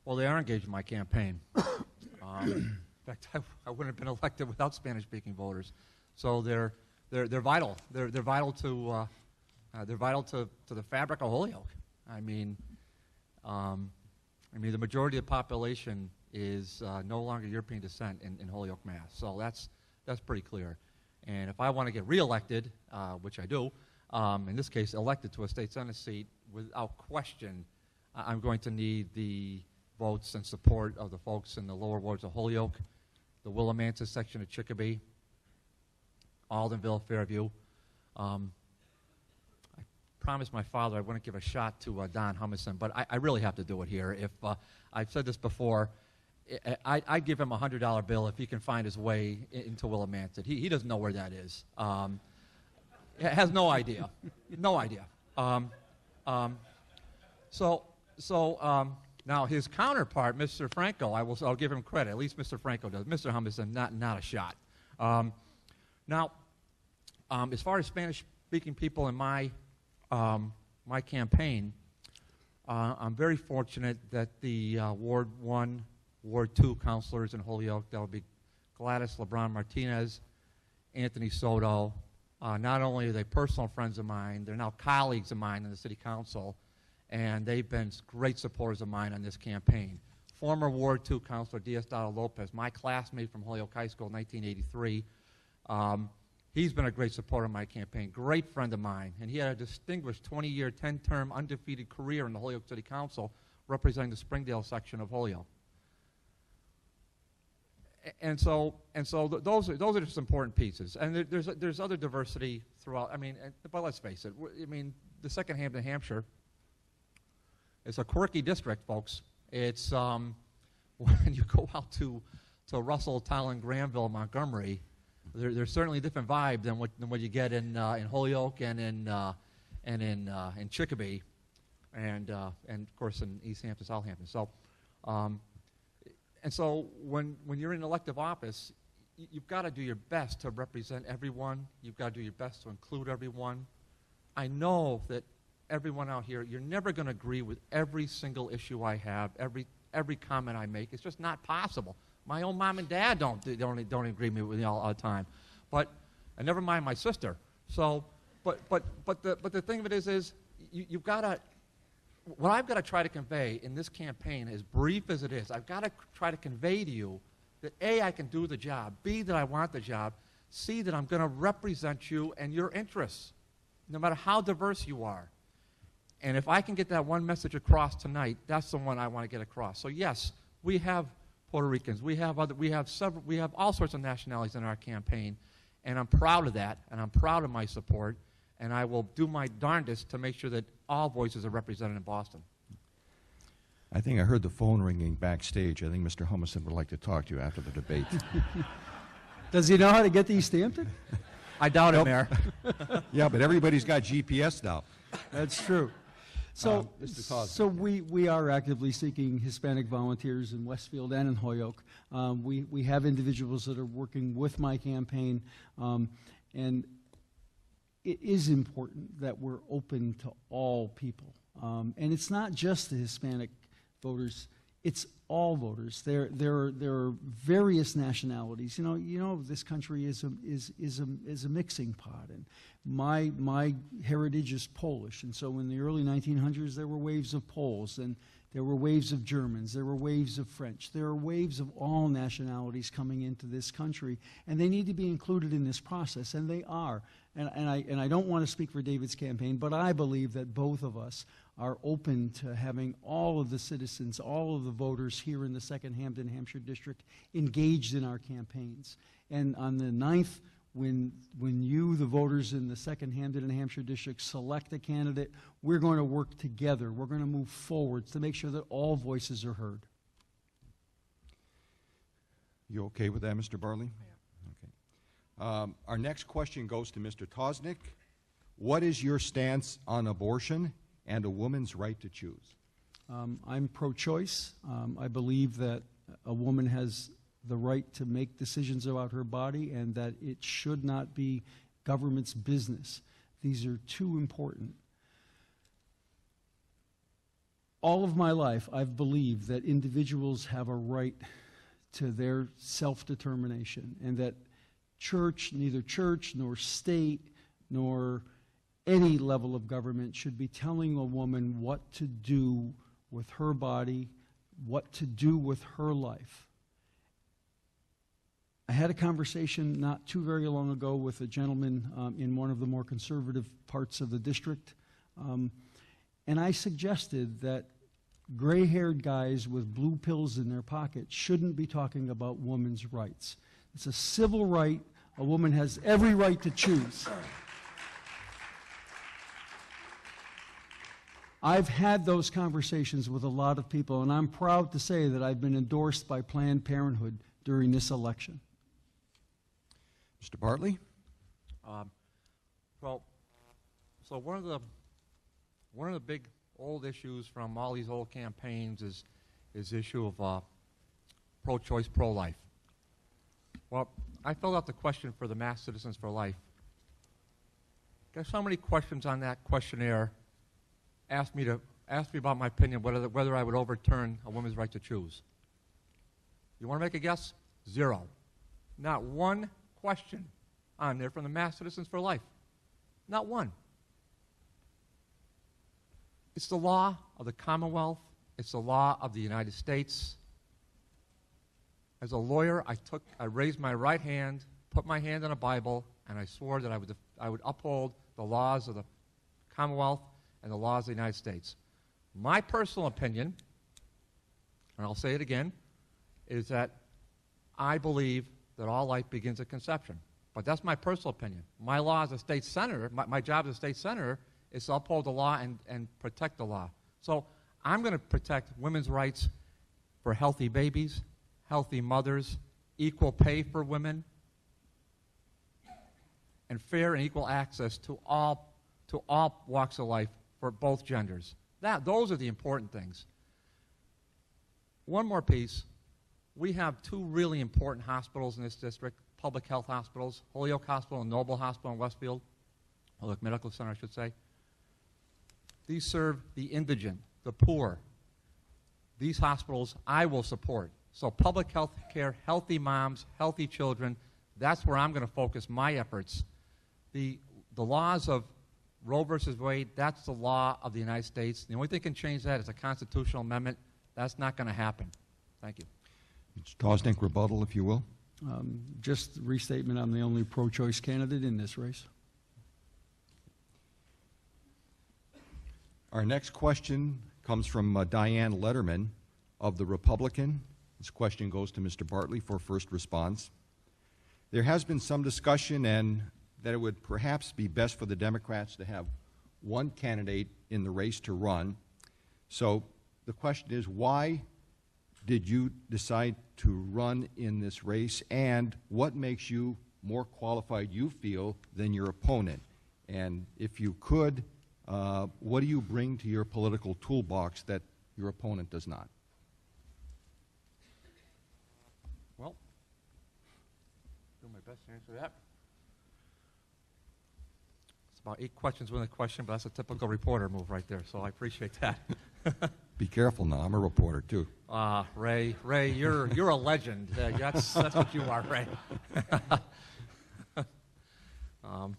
Well, they are engaged in my campaign. In fact, I wouldn't have been elected without Spanish-speaking voters. So they're vital. They're vital to the fabric of Holyoke. I mean, the majority of the population is no longer European descent in Holyoke, Mass. So that's pretty clear. And if I want to get reelected, which I do, in this case elected to a state senate seat, without question, I'm going to need the votes and support of the folks in the lower wards of Holyoke, the Willimantic section of Chicopee, Aldenville, Fairview. I promised my father I wouldn't give a shot to Don Humison, but I really have to do it here. If I've said this before, I'd give him a $100 bill if he can find his way into Willimantic. He doesn't know where that is. Has no idea. No idea. Now his counterpart, Mr. Franco, I'll give him credit. At least Mr. Franco does. Mr. Humison, not a shot. Now, as far as Spanish-speaking people in my campaign, I'm very fortunate that the Ward 1, Ward 2 councilors in Holyoke, that would be Gladys LeBron Martinez, Anthony Soto. Not only are they personal friends of mine, they're now colleagues of mine in the city council, and they've been great supporters of mine on this campaign. Former Ward 2 councilor Diosdado Lopez, my classmate from Holyoke High School in 1983, he's been a great supporter of my campaign, great friend of mine, and he had a distinguished 20-year, 10-term undefeated career in the Holyoke City Council representing the Springdale section of Holyoke. And so those are just important pieces. And there's other diversity throughout. I mean, but let's face it. I mean, the second Hampden Hampshire is a quirky district, folks. It's when you go out to Russell, Tolland, Granville, Montgomery, there's certainly a different vibe than what you get in Holyoke and in Chicopee, and of course in Easthampton, Southampton. So. And so when you're in elective office, you've got to do your best to represent everyone. You've got to do your best to include everyone. I know that everyone out here, you're never going to agree with every single issue I have, every comment I make. It's just not possible. My own mom and dad don't agree with me all the time. And never mind my sister. So, but the thing of it is you've got to, what I've got to try to convey in this campaign, as brief as it is, I've got to try to convey to you that A, I can do the job, B, that I want the job, C, that I'm going to represent you and your interests, no matter how diverse you are. And if I can get that one message across tonight, that's the one I want to get across. So yes, we have Puerto Ricans, we have all sorts of nationalities in our campaign, and I'm proud of that, and I'm proud of my support, and I will do my darndest to make sure that all voices are represented in Boston. I think I heard the phone ringing backstage. I think Mr. Humison would like to talk to you after the debate. Does he know how to get to Easthampton? I doubt it, Mayor. Yeah, but everybody's got GPS now. That's true. So, Mr. Cosby. so we are actively seeking Hispanic volunteers in Westfield and in Holyoke. We have individuals that are working with my campaign, and it is important that we're open to all people. And it's not just the Hispanic voters; it's all voters. There are various nationalities. You know, this country is a mixing pot, and my heritage is Polish, and so in the early 1900s there were waves of Poles, and there were waves of Germans, there were waves of French, there are waves of all nationalities coming into this country, and they need to be included in this process, and they are. And I don't want to speak for David's campaign, but I believe that both of us are open to having all of the citizens, all of the voters here in the 2nd Hampden Hampshire district engaged in our campaigns. And on the 9th, when you, the voters in the 2nd Hampden Hampshire district, select a candidate, we're going to work together. We're going to move forward to make sure that all voices are heard. You okay with that, Mr. Bartley? Yeah. Okay. Our next question goes to Mr. Tosnick. What is your stance on abortion and a woman's right to choose? I'm pro-choice. I believe that a woman has the right to make decisions about her body, and that it should not be government's business. These are too important. All of my life, I've believed that individuals have a right to their self-determination, and that neither church nor state nor any level of government should be telling a woman what to do with her body, what to do with her life. I had a conversation not too very long ago with a gentleman in one of the more conservative parts of the district, and I suggested that gray-haired guys with blue pills in their pockets shouldn't be talking about women's rights. It's a civil right. A woman has every right to choose. I've had those conversations with a lot of people, and I'm proud to say that I've been endorsed by Planned Parenthood during this election. Mr. Bartley? So one of the big old issues from all these old campaigns is the issue of pro-choice, pro-life. Well, I filled out the question for the Mass Citizens for Life. Got so many questions on that questionnaire. Asked me about my opinion whether I would overturn a woman's right to choose. You want to make a guess? 0. Not one question on there from the Mass Citizens for Life. Not one. It's the law of the Commonwealth. It's the law of the United States. As a lawyer, I raised my right hand, put my hand on a Bible, and I swore that I would uphold the laws of the Commonwealth and the laws of the United States. My personal opinion, and I'll say it again, is that I believe that all life begins at conception. But that's my personal opinion. My law as a state senator, my job as a state senator, is to uphold the law and protect the law. So I'm going to protect women's rights for healthy babies, healthy mothers, equal pay for women, and fair and equal access to all walks of life for both genders. Those are the important things. One more piece. We have 2 really important hospitals in this district, public health hospitals, Holyoke Hospital and Noble Hospital in Westfield, Holyoke Medical Center, I should say. These serve the indigent, the poor. These hospitals I will support. So public health care, healthy moms, healthy children, that's where I'm going to focus my efforts. The laws of Roe versus Wade, that's the law of the United States. The only thing that can change that is a constitutional amendment. That's not going to happen. Thank you. Mr. Tosnick, rebuttal, if you will. Just restatement, I'm the only pro-choice candidate in this race. Our next question comes from Diane Letterman of the Republican. This question goes to Mr. Bartley for first response. There has been some discussion and that it would perhaps be best for the Democrats to have one candidate in the race to run. So the question is, why did you decide to run in this race, and what makes you more qualified, you feel, than your opponent? And if you could, what do you bring to your political toolbox that your opponent does not? Well, do my best to answer that. It's about 8 questions within a question, but that's a typical reporter move right there, so I appreciate that. Be careful now. I'm a reporter, too. Ray, you're a legend. That's what you are, Ray. Well,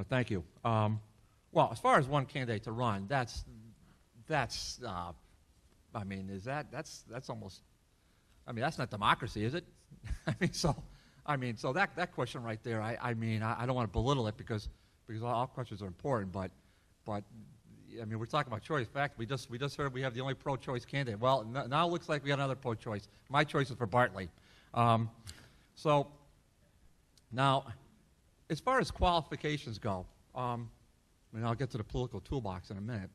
thank you. Well, as far as one candidate to run, that's that's almost, that's not democracy, is it? So that question right there, I don't want to belittle it because all questions are important, but we're talking about choice. In fact, we just heard we have the only pro-choice candidate. Well, now it looks like we got another pro-choice. My choice is for Bartley. So now, as far as qualifications go, I'll get to the political toolbox in a minute.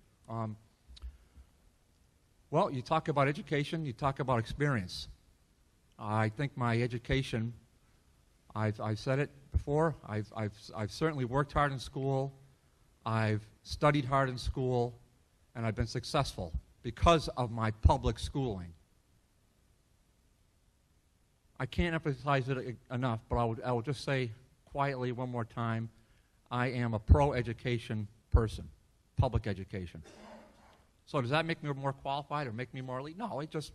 Well, you talk about education, you talk about experience. I think my education, I've said it before, I've certainly worked hard in school, I've studied hard in school, and I've been successful because of my public schooling. I can't emphasize it enough, but I will just say quietly one more time, I am a pro-education person, public education. So does that make me more qualified or make me more elite? No, it just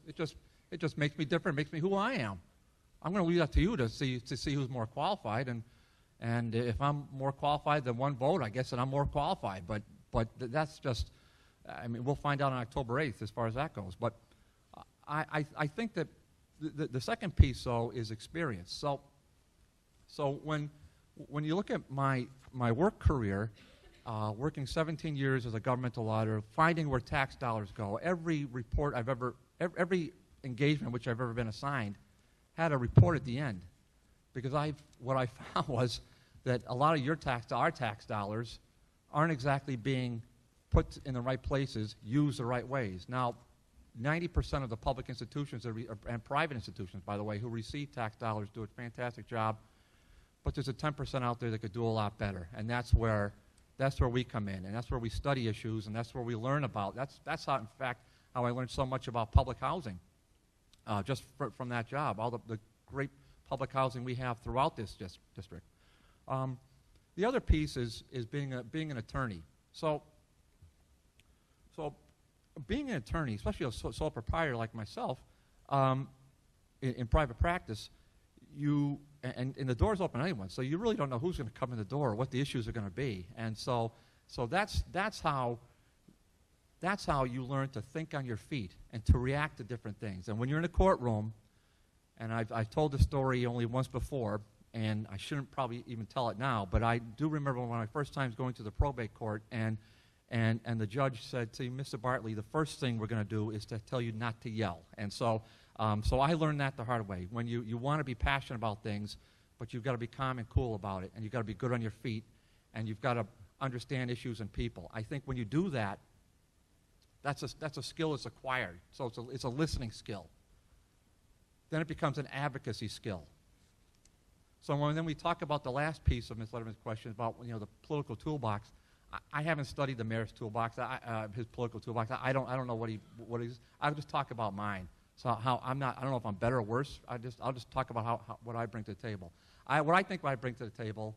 makes me different, makes me who I am. I'm going to leave that to you to see who's more qualified, and if I'm more qualified than one vote, I guess that I'm more qualified. But that's just, we'll find out on October 8th as far as that goes. But I think that the second piece, though, is experience. So when you look at my work career, working 17 years as a governmental auditor, finding where tax dollars go, every report every engagement which I've ever been assigned had a report at the end. Because what I found was that a lot of our tax dollars aren't exactly being put in the right places, used the right ways. Now, 90% of the public institutions and private institutions, by the way, who receive tax dollars do a fantastic job, but there's a 10% out there that could do a lot better, and that's where we come in, and that's where we study issues, and that's where we learn about. That's how, in fact, how I learned so much about public housing, just from that job. All the great public housing we have throughout this district. The other piece is being an attorney. So being an attorney, especially a sole proprietor like myself, in private practice, and the door's open to anyone, so you really don't know who's going to come in the door or what the issues are going to be. And so that's how you learn to think on your feet and to react to different things. And when you're in a courtroom, and I've told this story only once before, and I shouldn't probably even tell it now, but I do remember one of my first times going to the probate court, and the judge said to Mr. Bartley, the first thing we're going to do is to tell you not to yell. And so I learned that the hard way. When you want to be passionate about things, but you've got to be calm and cool about it, and you've got to be good on your feet, and you've got to understand issues and people. I think when you do that, that's a skill that's acquired. So it's a listening skill. Then it becomes an advocacy skill. So then we talk about the last piece of Ms. Letterman's question about the political toolbox. I haven't studied the mayor's toolbox, his political toolbox. I don't know what he's. I'll just talk about mine. So I don't know if I'm better or worse. I'll just talk about what I bring to the table. What I think I bring to the table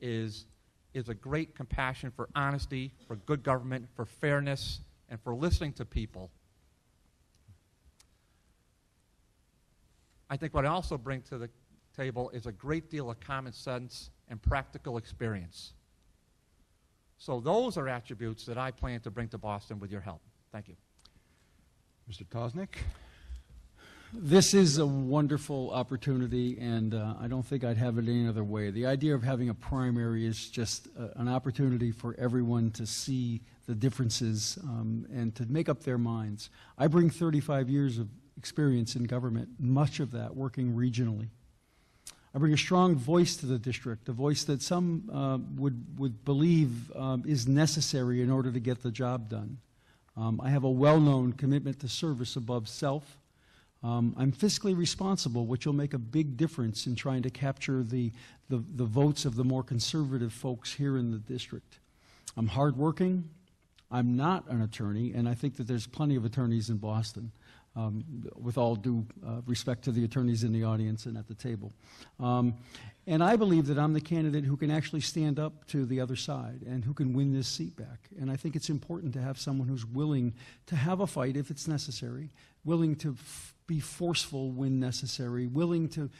is a great compassion for honesty, for good government, for fairness, and for listening to people. I think what I also bring to the table is a great deal of common sense and practical experience. So those are attributes that I plan to bring to Boston with your help. Thank you. Mr. Tosnick? This is a wonderful opportunity, and I don't think I'd have it any other way. The idea of having a primary is just an opportunity for everyone to see the differences and to make up their minds. I bring 35 years of experience in government, much of that working regionally. I bring a strong voice to the district, a voice that some would believe is necessary in order to get the job done. I have a well-known commitment to service above self. I'm fiscally responsible, which will make a big difference in trying to capture the votes of the more conservative folks here in the district. I'm hardworking. I'm not an attorney, and I think that there's plenty of attorneys in Boston, with all due respect to the attorneys in the audience and at the table. And I believe that I'm the candidate who can actually stand up to the other side and who can win this seat back. And I think it's important to have someone who's willing to have a fight if it's necessary, willing to be forceful when necessary, willing to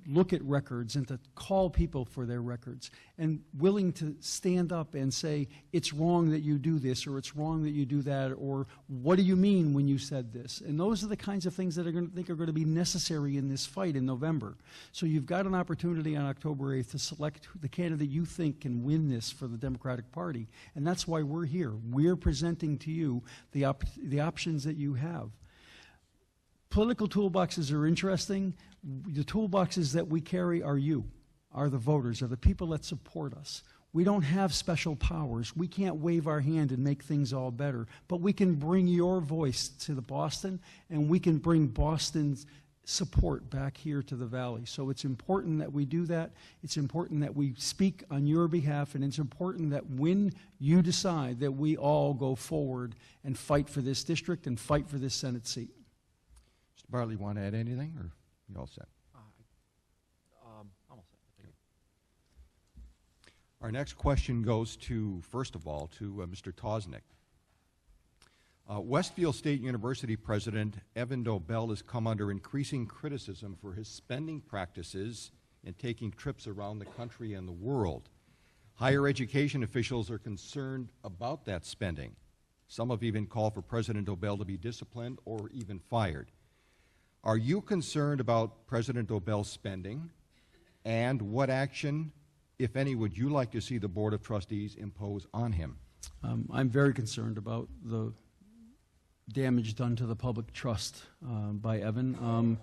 look at records and to call people for their records, and willing to stand up and say, it's wrong that you do this, or it's wrong that you do that, or what do you mean when you said this? And those are the kinds of things that I think are going to be necessary in this fight in November. So you've got an opportunity on October 8th to select the candidate you think can win this for the Democratic Party. And that's why we're here. We're presenting to you the options that you have. Political toolboxes are interesting. The toolboxes that we carry are the voters, are the people that support us. We don't have special powers. We can't wave our hand and make things all better. But we can bring your voice to the Boston, and we can bring Boston's support back here to the Valley. So it's important that we do that. It's important that we speak on your behalf, and it's important that when you decide that we all go forward and fight for this district and fight for this Senate seat. Mr. Bartley, want to add anything, or you all set? I'm all set. Thank you. Our next question goes to, first of all, to Mr. Tosnick. Westfield State University President Evan Dobell has come under increasing criticism for his spending practices in taking trips around the country and the world. Higher education officials are concerned about that spending. Some have even called for President Dobell to be disciplined or even fired. Are you concerned about President Dobell's spending? And what action, if any, would you like to see the Board of Trustees impose on him? I'm very concerned about the damage done to the public trust by Evan.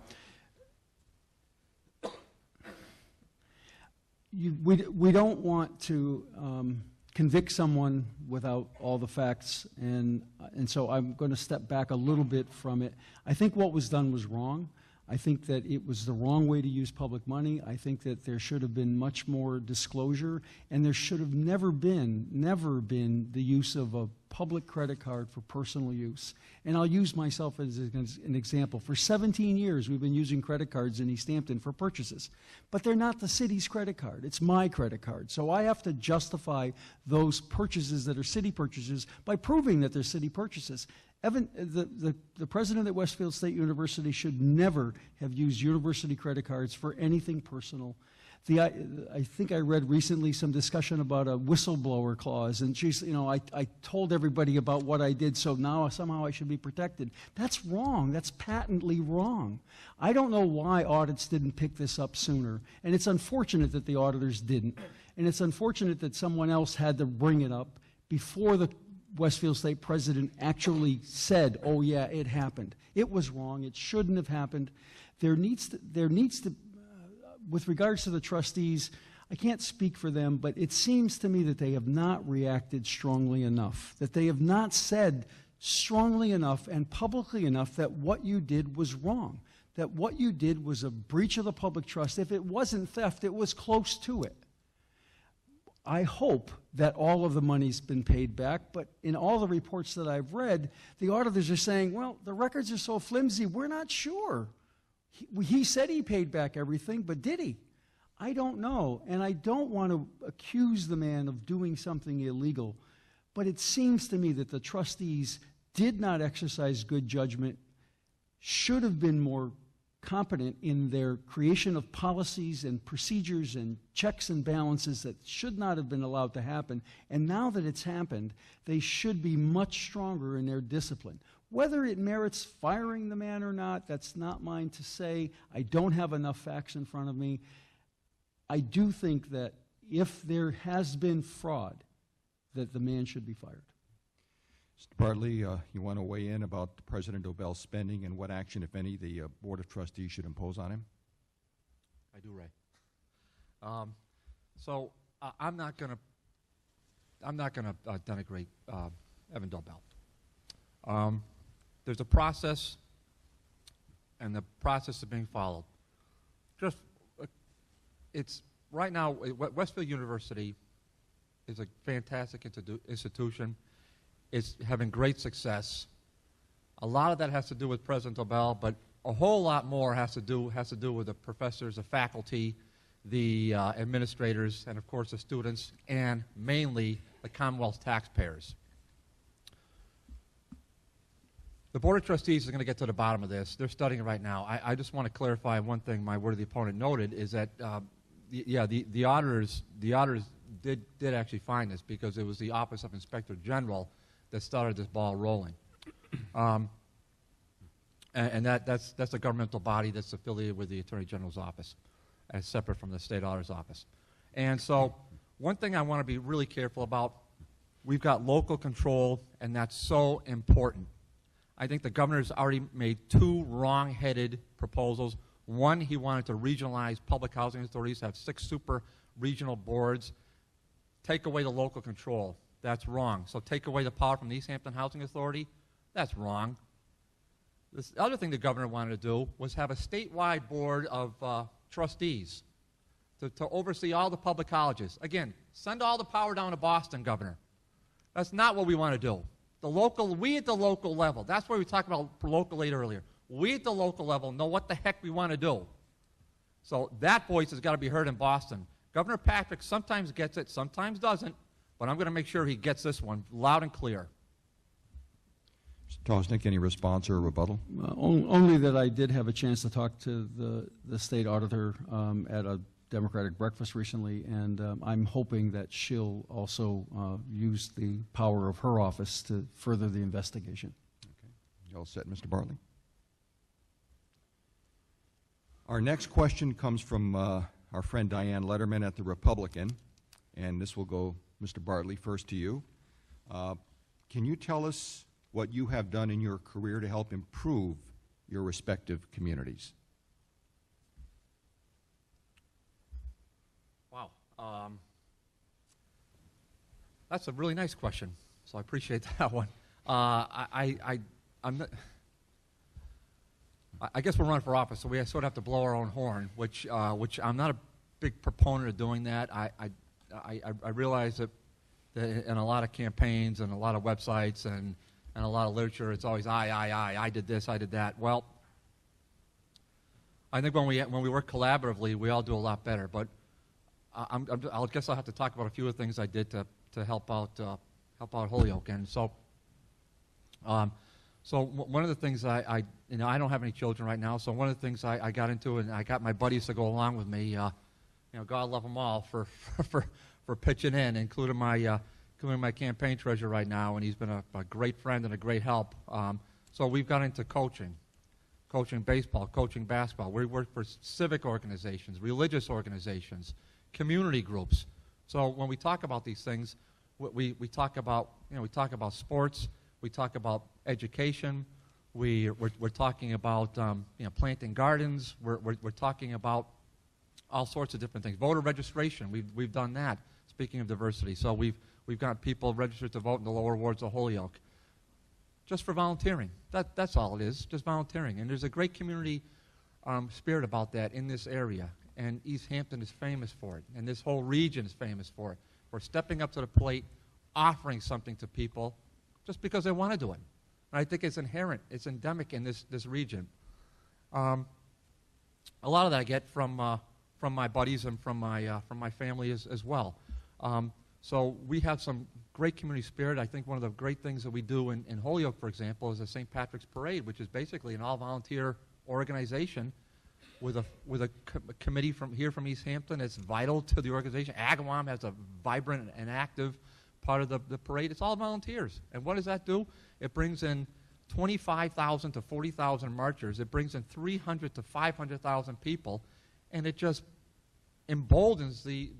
We don't want to convict someone without all the facts, and so I'm going to step back a little bit from it. I think what was done was wrong. I think that it was the wrong way to use public money. I think that there should have been much more disclosure, and there should have never been the use of a public credit card for personal use. And I'll use myself as an example. For 17 years, we've been using credit cards in Easthampton for purchases, but they're not the city's credit card. It's my credit card. So I have to justify those purchases that are city purchases by proving that they're city purchases. Evan, the president at Westfield State University should never have used university credit cards for anything personal. I think I read recently some discussion about a whistleblower clause, and she's, I told everybody about what I did, so now somehow I should be protected. That's wrong. That's patently wrong. I don't know why audits didn't pick this up sooner, and it's unfortunate that the auditors didn't, and it's unfortunate that someone else had to bring it up before the Westfield State president actually said, oh yeah, it happened. It was wrong. It shouldn't have happened. There needs to with regards to the trustees, I can't speak for them, but it seems to me that they have not reacted strongly enough, that they have not said strongly enough and publicly enough that what you did was wrong, that what you did was a breach of the public trust. If it wasn't theft, it was close to it. I hope that all of the money's been paid back, but in all the reports that I've read, the auditors are saying, well, the records are so flimsy, we're not sure. He said he paid back everything, but did he? I don't know, and I don't want to accuse the man of doing something illegal, but it seems to me that the trustees did not exercise good judgment, should have been more competent in their creation of policies and procedures and checks and balances that should not have been allowed to happen. And now that it's happened, they should be much stronger in their discipline. Whether it merits firing the man or not, that's not mine to say. I don't have enough facts in front of me. I do think that if there has been fraud, that the man should be fired. Mr. Bartley, you want to weigh in about President Obell's spending and what action, if any, the Board of Trustees should impose on him? I do, Ray. I'm not going to denigrate Evan Dobell. There's a process, and the process is being followed. It's right now. Westfield University is a fantastic institution. It's having great success. A lot of that has to do with President Dobell, but a whole lot more has to do with the professors, the faculty, the administrators, and of course the students, and mainly the Commonwealth's taxpayers. The Board of Trustees is going to get to the bottom of this. They're studying it right now. I just want to clarify one thing my worthy opponent noted is that, the auditors did actually find this because it was the Office of Inspector General that started this ball rolling. And that's a governmental body that's affiliated with the Attorney General's office, as separate from the State Auditor's office. And so one thing I want to be really careful about, we've got local control, and that's so important. I think the governor's already made two wrong-headed proposals. One, he wanted to regionalize public housing authorities, have 6 super regional boards, take away the local control. That's wrong. So take away the power from the Easthampton Housing Authority. That's wrong. This other thing the governor wanted to do was have a statewide board of trustees to oversee all the public colleges. Again, send all the power down to Boston, Governor. That's not what we want to do. We at the local level, that's why we talked about local aid earlier. We at the local level know what the heck we want to do. So that voice has got to be heard in Boston. Governor Patrick sometimes gets it, sometimes doesn't. But I'm going to make sure he gets this one loud and clear. Mr. Tosnick, any response or rebuttal? Only that I did have a chance to talk to the state auditor at a Democratic breakfast recently, and I'm hoping that she'll also use the power of her office to further the investigation. Okay. You all set, Mr. Bartley? Our next question comes from our friend Diane Letterman at the Republican, and this will go, Mr. Bartley, first to you. Can you tell us what you have done in your career to help improve your respective communities? Wow. That's a really nice question, so I appreciate that one. I guess we're running for office, so we sort of have to blow our own horn, which I'm not a big proponent of doing that. I realize that in a lot of campaigns and a lot of websites and a lot of literature, it's always I did this, I did that. Well, I think when we work collaboratively, we all do a lot better. But I guess I'll have to talk about a few of the things I did to help out Holyoke. And so one of the things I don't have any children right now. So one of the things I got into, and I got my buddies to go along with me. God love them all for pitching in, including my campaign treasurer right now, and he's been a great friend and a great help. So we've got into coaching baseball, coaching basketball. We work for civic organizations, religious organizations, community groups. So when we talk about these things, we talk about sports, we talk about education, we're talking about planting gardens, we're talking about all sorts of different things. Voter registration, we've done that. Speaking of diversity, so we've got people registered to vote in the lower wards of Holyoke, just for volunteering. That's all it is, just volunteering. And there's a great community spirit about that in this area. And Easthampton is famous for it, and this whole region is famous for it. We're stepping up to the plate, offering something to people, just because they want to do it. And I think it's inherent, it's endemic in this region. A lot of that I get from my buddies and from my family as well. So we have some great community spirit. I think one of the great things that we do in Holyoke, for example, is the St. Patrick's Parade, which is basically an all-volunteer organization committee from Easthampton. It's vital to the organization. Agawam has a vibrant and active part of the parade. It's all volunteers. And what does that do? It brings in 25,000 to 40,000 marchers. It brings in 300 to 500,000 people, and it just emboldens the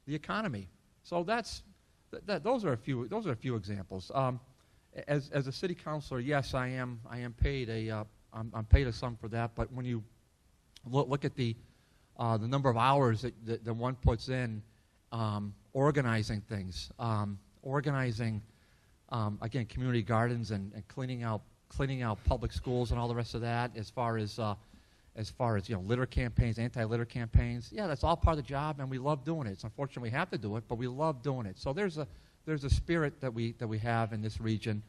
economy. So those are a few examples. As a city councilor, yes, I am paid I'm paid a sum for that. But when you look at the number of hours that one puts in organizing things, organizing again community gardens and cleaning out public schools and all the rest of that, as far as litter campaigns, anti-litter campaigns, yeah, that's all part of the job, and we love doing it. It's unfortunate we have to do it, but we love doing it. So there's a spirit that we have in this region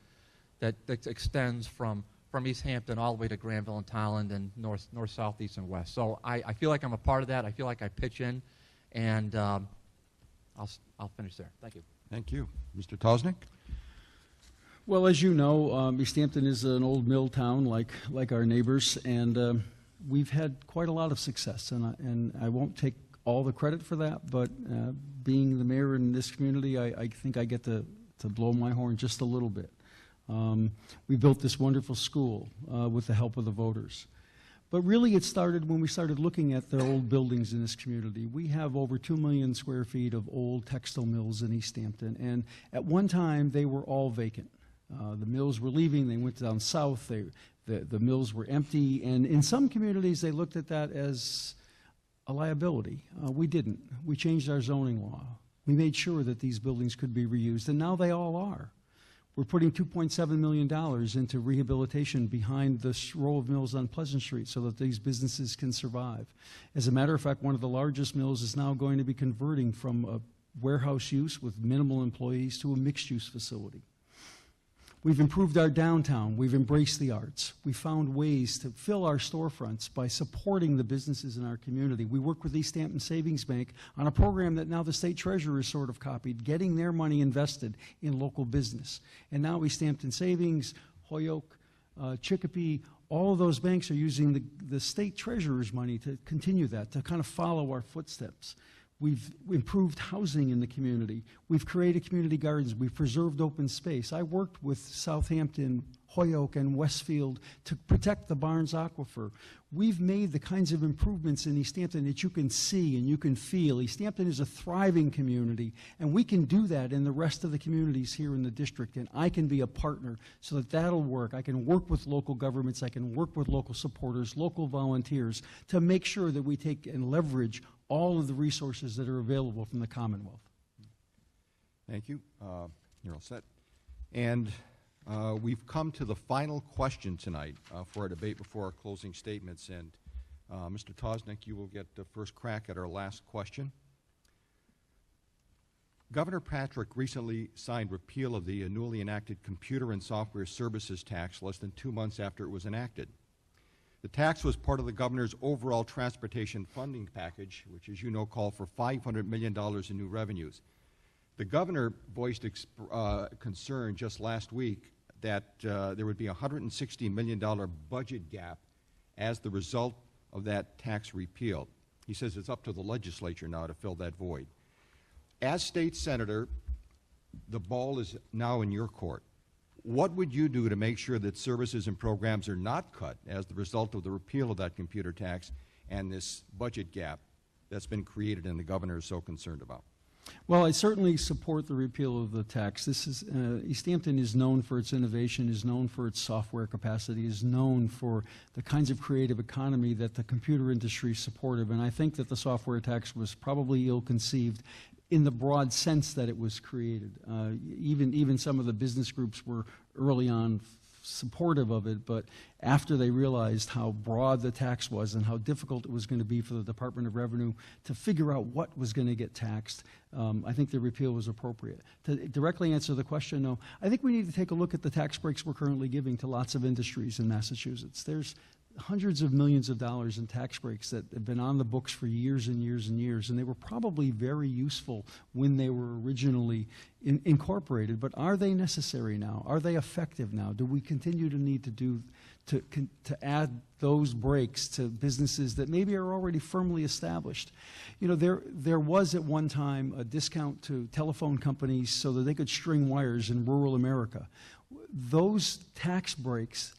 that extends from Easthampton all the way to Granville and Tolland and north, south, east, and west. So I feel like I'm a part of that. I feel like I pitch in, and I'll finish there. Thank you. Thank you. Mr. Tosnick? Well, as you know, Easthampton is an old mill town like our neighbors, and we've had quite a lot of success, and I won't take all the credit for that, but being the mayor in this community, I think I get to blow my horn just a little bit. We built this wonderful school with the help of the voters. But really it started when we started looking at the old buildings in this community. We have over 2 million square feet of old textile mills in Easthampton, and at one time they were all vacant. The mills were leaving, they went down south, the mills were empty, and in some communities they looked at that as a liability. We didn't. We changed our zoning law. We made sure that these buildings could be reused, and now they all are. We're putting $2.7 million into rehabilitation behind this row of mills on Pleasant Street so that these businesses can survive. As a matter of fact, one of the largest mills is now going to be converting from a warehouse use with minimal employees to a mixed-use facility. We've improved our downtown. We've embraced the arts. We found ways to fill our storefronts by supporting the businesses in our community. We work with Easthampton Savings Bank on a program that now the state treasurer has sort of copied, getting their money invested in local business. And now Easthampton Savings, Holyoke, Chicopee, all of those banks are using the state treasurer's money to continue that, to kind of follow our footsteps. We've improved housing in the community. We've created community gardens. We've preserved open space. I worked with Southampton, Holyoke, and Westfield to protect the Barnes Aquifer. We've made the kinds of improvements in Easthampton that you can see and you can feel. Easthampton is a thriving community, and we can do that in the rest of the communities here in the district, and I can be a partner so that that'll work. I can work with local governments. I can work with local supporters, local volunteers to make sure that we take and leverage all of the resources that are available from the Commonwealth. Thank you. You're all set. And we've come to the final question tonight for our debate before our closing statements. And Mr. Tosnick, you will get the first crack at our last question. Governor Patrick recently signed repeal of the newly enacted Computer and Software Services Tax less than 2 months after it was enacted. The tax was part of the governor's overall transportation funding package, which, as you know, called for $500 million in new revenues. The governor voiced concern just last week that there would be a $160 million budget gap as the result of that tax repeal. He says it's up to the legislature now to fill that void. As state senator, the ball is now in your court. What would you do to make sure that services and programs are not cut as the result of the repeal of that computer tax and this budget gap that's been created and the governor is so concerned about? Well, I certainly support the repeal of the tax. This is Easthampton is known for its innovation, is known for its software capacity, is known for the kinds of creative economy that the computer industry is supportive, and I think that the software tax was probably ill-conceived in the broad sense that it was created. Even some of the business groups were early on supportive of it, but after they realized how broad the tax was and how difficult it was going to be for the Department of Revenue to figure out what was going to get taxed, I think the repeal was appropriate. To directly answer the question, no, I think we need to take a look at the tax breaks we're currently giving to lots of industries in Massachusetts. There's hundreds of millions of dollars in tax breaks that have been on the books for years and years and years, and they were probably very useful when they were originally incorporated. But are they necessary now? Are they effective now? Do we continue to need to add those breaks to businesses that maybe are already firmly established? You know, there was at one time a discount to telephone companies so that they could string wires in rural America. Those tax breaks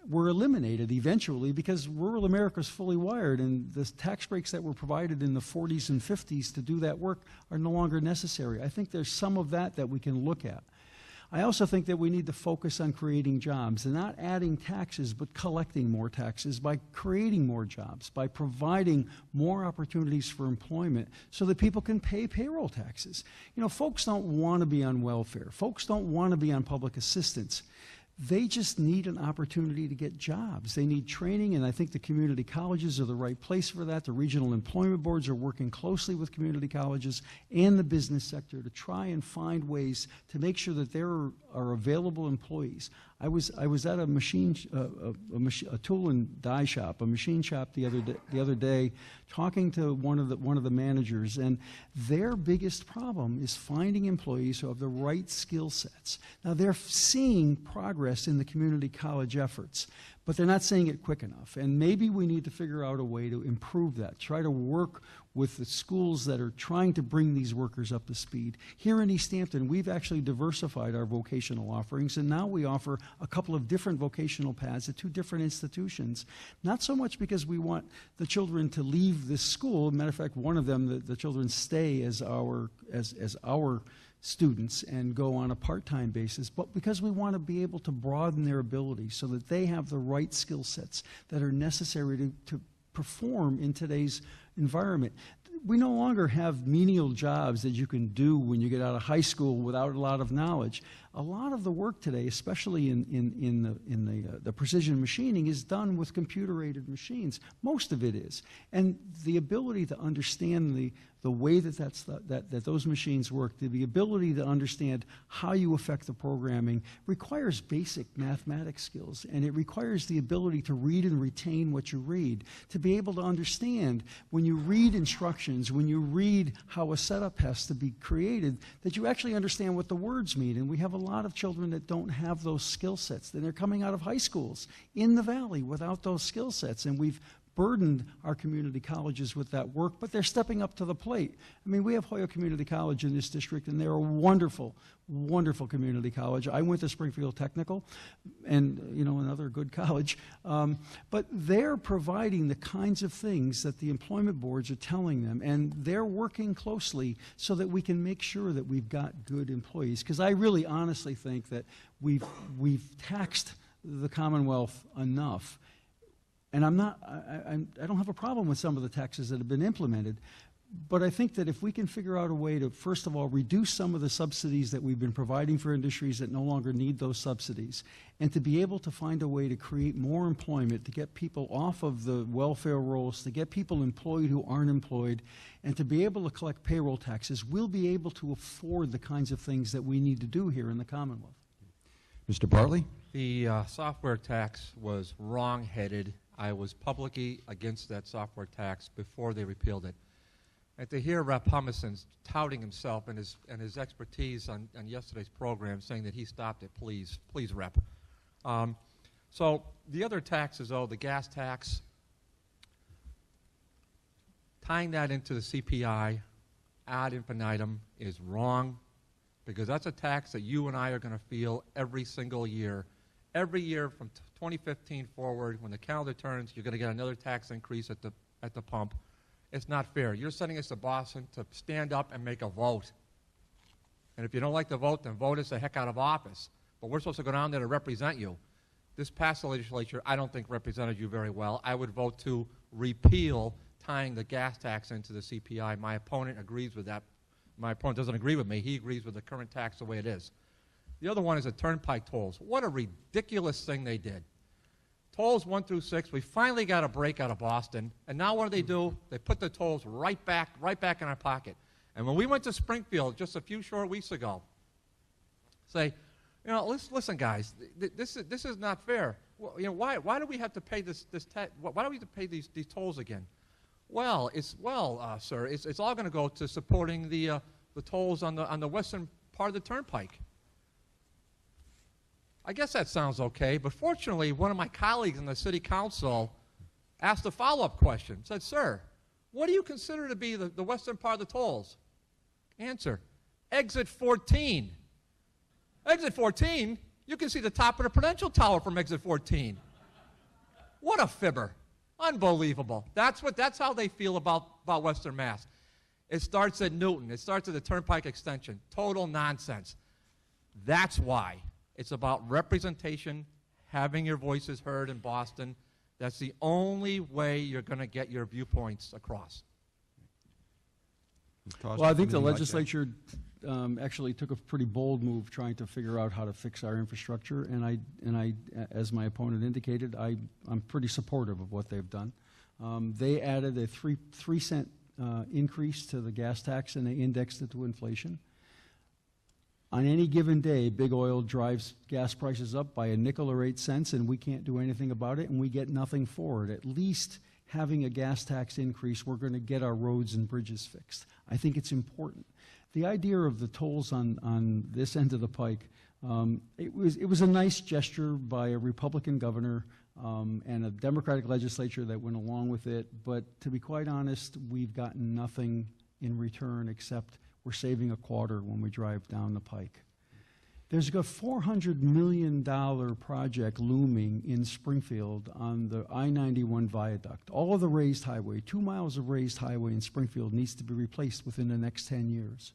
were eliminated eventually because rural America is fully wired, and the tax breaks that were provided in the 40s and 50s to do that work are no longer necessary. I think there's some of that we can look at. I also think that we need to focus on creating jobs and not adding taxes, but collecting more taxes by creating more jobs, by providing more opportunities for employment so that people can pay payroll taxes. You know, folks don't want to be on welfare. Folks don't want to be on public assistance. They just need an opportunity to get jobs. They need training, and I think the community colleges are the right place for that. The regional employment boards are working closely with community colleges and the business sector to try and find ways to make sure that there are available employees. I was at a tool and die shop, a machine shop the other day, talking to one of the managers, and their biggest problem is finding employees who have the right skill sets. Now they're seeing progress in the community college efforts, but they're not seeing it quick enough. And maybe we need to figure out a way to improve that, try to work with the schools that are trying to bring these workers up to speed. Here in Easthampton, we've actually diversified our vocational offerings, and now we offer a couple of different vocational paths at 2 different institutions. Not so much because we want the children to leave this school. As a matter of fact, one of them, the children stay as our students and go on a part-time basis, but because we want to be able to broaden their abilities so that they have the right skill sets that are necessary to perform in today's environment. We no longer have menial jobs that you can do when you get out of high school without a lot of knowledge. A lot of the work today, especially in the precision machining, is done with computer-aided machines. Most of it is. And the ability to understand the way that those machines work, the ability to understand how you affect the programming, requires basic mathematics skills, and it requires the ability to read and retain what you read, to be able to understand when you read instructions, when you read how a setup has to be created, that you actually understand what the words mean. And we have a lot of children that don't have those skill sets, and they're coming out of high schools in the Valley without those skill sets, and we've burdened our community colleges with that work, but they're stepping up to the plate. I mean, we have Hoyle Community College in this district, and they're a wonderful, wonderful community college. I went to Springfield Technical, and, you know, another good college, but they're providing the kinds of things that the employment boards are telling them, and they're working closely so that we can make sure that we've got good employees, because I really honestly think that we've taxed the Commonwealth enough. And I don't have a problem with some of the taxes that have been implemented, but I think that if we can figure out a way to, first of all, reduce some of the subsidies that we've been providing for industries that no longer need those subsidies, and to be able to find a way to create more employment, to get people off of the welfare rolls, to get people employed who aren't employed, and to be able to collect payroll taxes, we'll be able to afford the kinds of things that we need to do here in the Commonwealth. Mr. Bartley? The software tax was wrong-headed. I was publicly against that software tax before they repealed it. And to hear Rep. Humison touting himself and his expertise on yesterday's program, saying that he stopped it, please, Rep. So the other taxes, though, the gas tax, tying that into the CPI ad infinitum is wrong, because that's a tax that you and I are going to feel every single year. Every year from 2015 forward, when the calendar turns, you're going to get another tax increase at the pump. It's not fair. You're sending us to Boston to stand up and make a vote. And if you don't like the vote, then vote us the heck out of office. But we're supposed to go down there to represent you. This past legislature, I don't think represented you very well. I would vote to repeal tying the gas tax into the CPI. My opponent agrees with that. My opponent doesn't agree with me. He agrees with the current tax the way it is. The other one is the turnpike tolls. What a ridiculous thing they did. Tolls 1 through 6, we finally got a break out of Boston, and now what do? They put the tolls right back in our pocket. And when we went to Springfield just a few short weeks ago, say, You know, listen, guys. This is not fair. Well, you know, why do we have to pay why do we have to pay these tolls again? Well, sir, it's all going to go to supporting the tolls on the western part of the turnpike. I guess that sounds okay, but fortunately, one of my colleagues in the city council asked a follow-up question. Said, "Sir, what do you consider to be the western part of the tolls?" Answer: Exit 14. Exit 14? You can see the top of the Prudential Tower from Exit 14. What a fibber. Unbelievable. That's how they feel about Western Mass. It starts at Newton. It starts at the Turnpike Extension. Total nonsense. That's why. It's about representation, having your voices heard in Boston. That's the only way you're going to get your viewpoints across. Well, I think the legislature actually took a pretty bold move trying to figure out how to fix our infrastructure, and I, as my opponent indicated, I'm pretty supportive of what they've done. They added a 3-cent increase to the gas tax, and they indexed it to inflation. On any given day, big oil drives gas prices up by a nickel or 8 cents, and we can't do anything about it, and we get nothing for it. At least having a gas tax increase, we're going to get our roads and bridges fixed. I think it's important. The idea of the tolls on this end of the pike, it was a nice gesture by a Republican governor and a Democratic legislature that went along with it, but to be quite honest, we've gotten nothing in return except we're saving a quarter when we drive down the pike. There's a $400 million project looming in Springfield on the I-91 viaduct. All of the raised highway, 2 miles of raised highway in Springfield needs to be replaced within the next 10 years.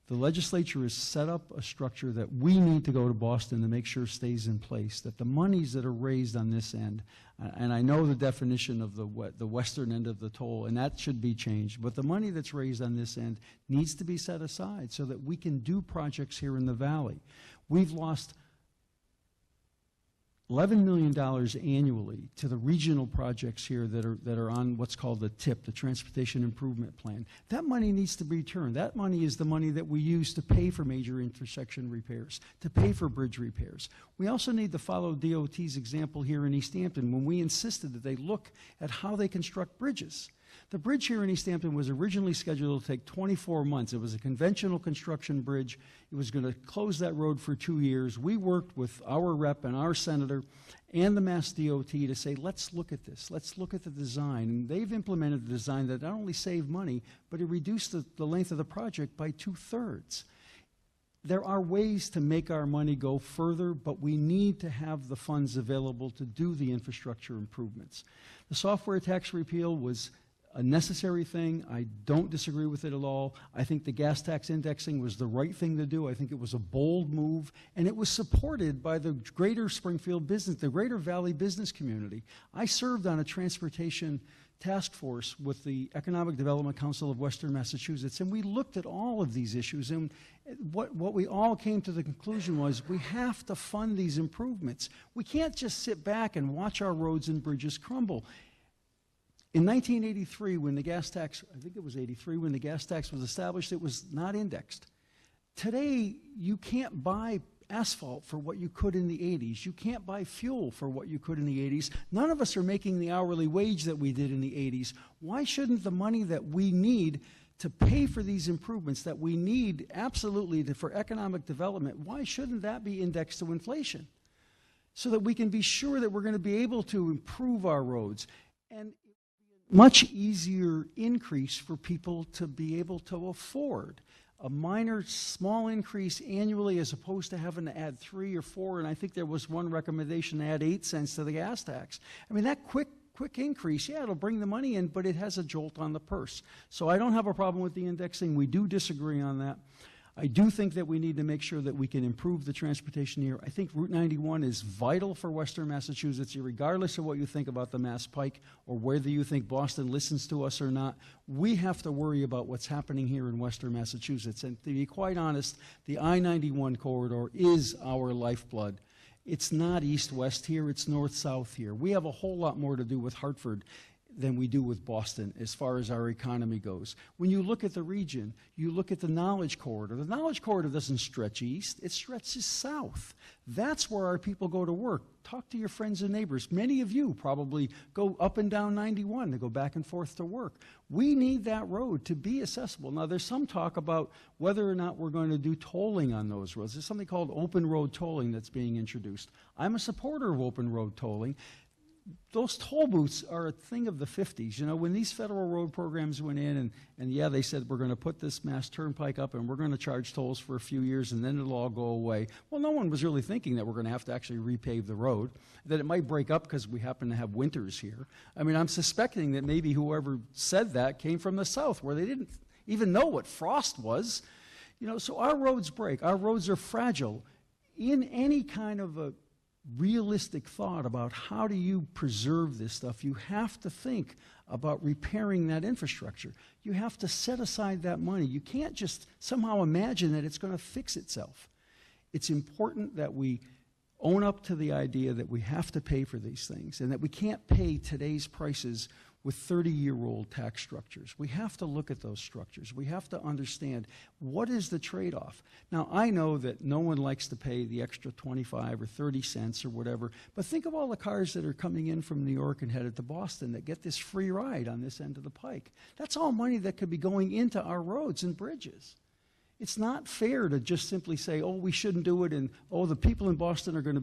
The legislature has set up a structure that we need to go to Boston to make sure stays in place, that the monies that are raised on this end, and I know the definition of the western end of the toll, and that should be changed, but the money that's raised on this end needs to be set aside so that we can do projects here in the valley. We've lost $11 million annually to the regional projects here that are on what's called the TIP, the Transportation Improvement Plan. That money needs to be returned. That money is the money that we use to pay for major intersection repairs, to pay for bridge repairs. We also need to follow DOT's example here in Easthampton when we insisted that they look at how they construct bridges. The bridge here in Easthampton was originally scheduled to take 24 months. It was a conventional construction bridge. It was going to close that road for 2 years. We worked with our rep and our senator and the Mass DOT to say, let's look at this. Let's look at the design. And they've implemented a design that not only saved money, but it reduced the length of the project by 2/3. There are ways to make our money go further, but we need to have the funds available to do the infrastructure improvements. The software tax repeal was a necessary thing. I don't disagree with it at all. I think the gas tax indexing was the right thing to do. I think it was a bold move, and it was supported by the greater Springfield business, the greater Valley business community. I served on a transportation task force with the Economic Development Council of Western Massachusetts, and we looked at all of these issues, and what we all came to the conclusion was we have to fund these improvements. We can't just sit back and watch our roads and bridges crumble. In 1983, when the gas tax, I think it was 83, when the gas tax was established, it was not indexed. Today, you can't buy asphalt for what you could in the 80s. You can't buy fuel for what you could in the 80s. None of us are making the hourly wage that we did in the 80s. Why shouldn't the money that we need to pay for these improvements that we need absolutely for economic development, why shouldn't that be indexed to inflation? So that we can be sure that we're going to be able to improve our roads. And much easier increase for people to be able to afford. A minor, small increase annually as opposed to having to add 3 or 4, and I think there was one recommendation to add 8 cents to the gas tax. I mean, that quick increase, yeah, it'll bring the money in, but it has a jolt on the purse. So I don't have a problem with the indexing. We do disagree on that. I do think that we need to make sure that we can improve the transportation here. I think Route 91 is vital for Western Massachusetts, regardless of what you think about the Mass Pike or whether you think Boston listens to us or not. We have to worry about what's happening here in Western Massachusetts. And to be quite honest, the I-91 corridor is our lifeblood. It's not east-west here, it's north-south here. We have a whole lot more to do with Hartford. than we do with Boston as far as our economy goes. When you look at the region, you look at the Knowledge Corridor. The Knowledge Corridor doesn't stretch east, it stretches south. That's where our people go to work. Talk to your friends and neighbors. Many of you probably go up and down 91 to go back and forth to work. We need that road to be accessible. Now, there's some talk about whether or not we're going to do tolling on those roads. There's something called open road tolling that's being introduced. I'm a supporter of open road tolling. Those toll booths are a thing of the 50s. You know, when these federal road programs went in and yeah, they said we're going to put this Mass Turnpike up and we're going to charge tolls for a few years and then it'll all go away. Well, no one was really thinking that we're going to have to actually repave the road, that it might break up because we happen to have winters here. I mean, I'm suspecting that maybe whoever said that came from the South where they didn't even know what frost was. You know, so our roads break. Our roads are fragile. In any kind of a realistic thought about how do you preserve this stuff, you have to think about repairing that infrastructure. You have to set aside that money. You can't just somehow imagine that it's going to fix itself. It's important that we own up to the idea that we have to pay for these things and that we can't pay today's prices with 30-year-old tax structures. We have to look at those structures. We have to understand what is the trade-off. Now, I know that no one likes to pay the extra 25 or 30 cents or whatever, but think of all the cars that are coming in from New York and headed to Boston that get this free ride on this end of the pike. That's all money that could be going into our roads and bridges. It's not fair to just simply say, oh, we shouldn't do it, and oh, the people in Boston are going to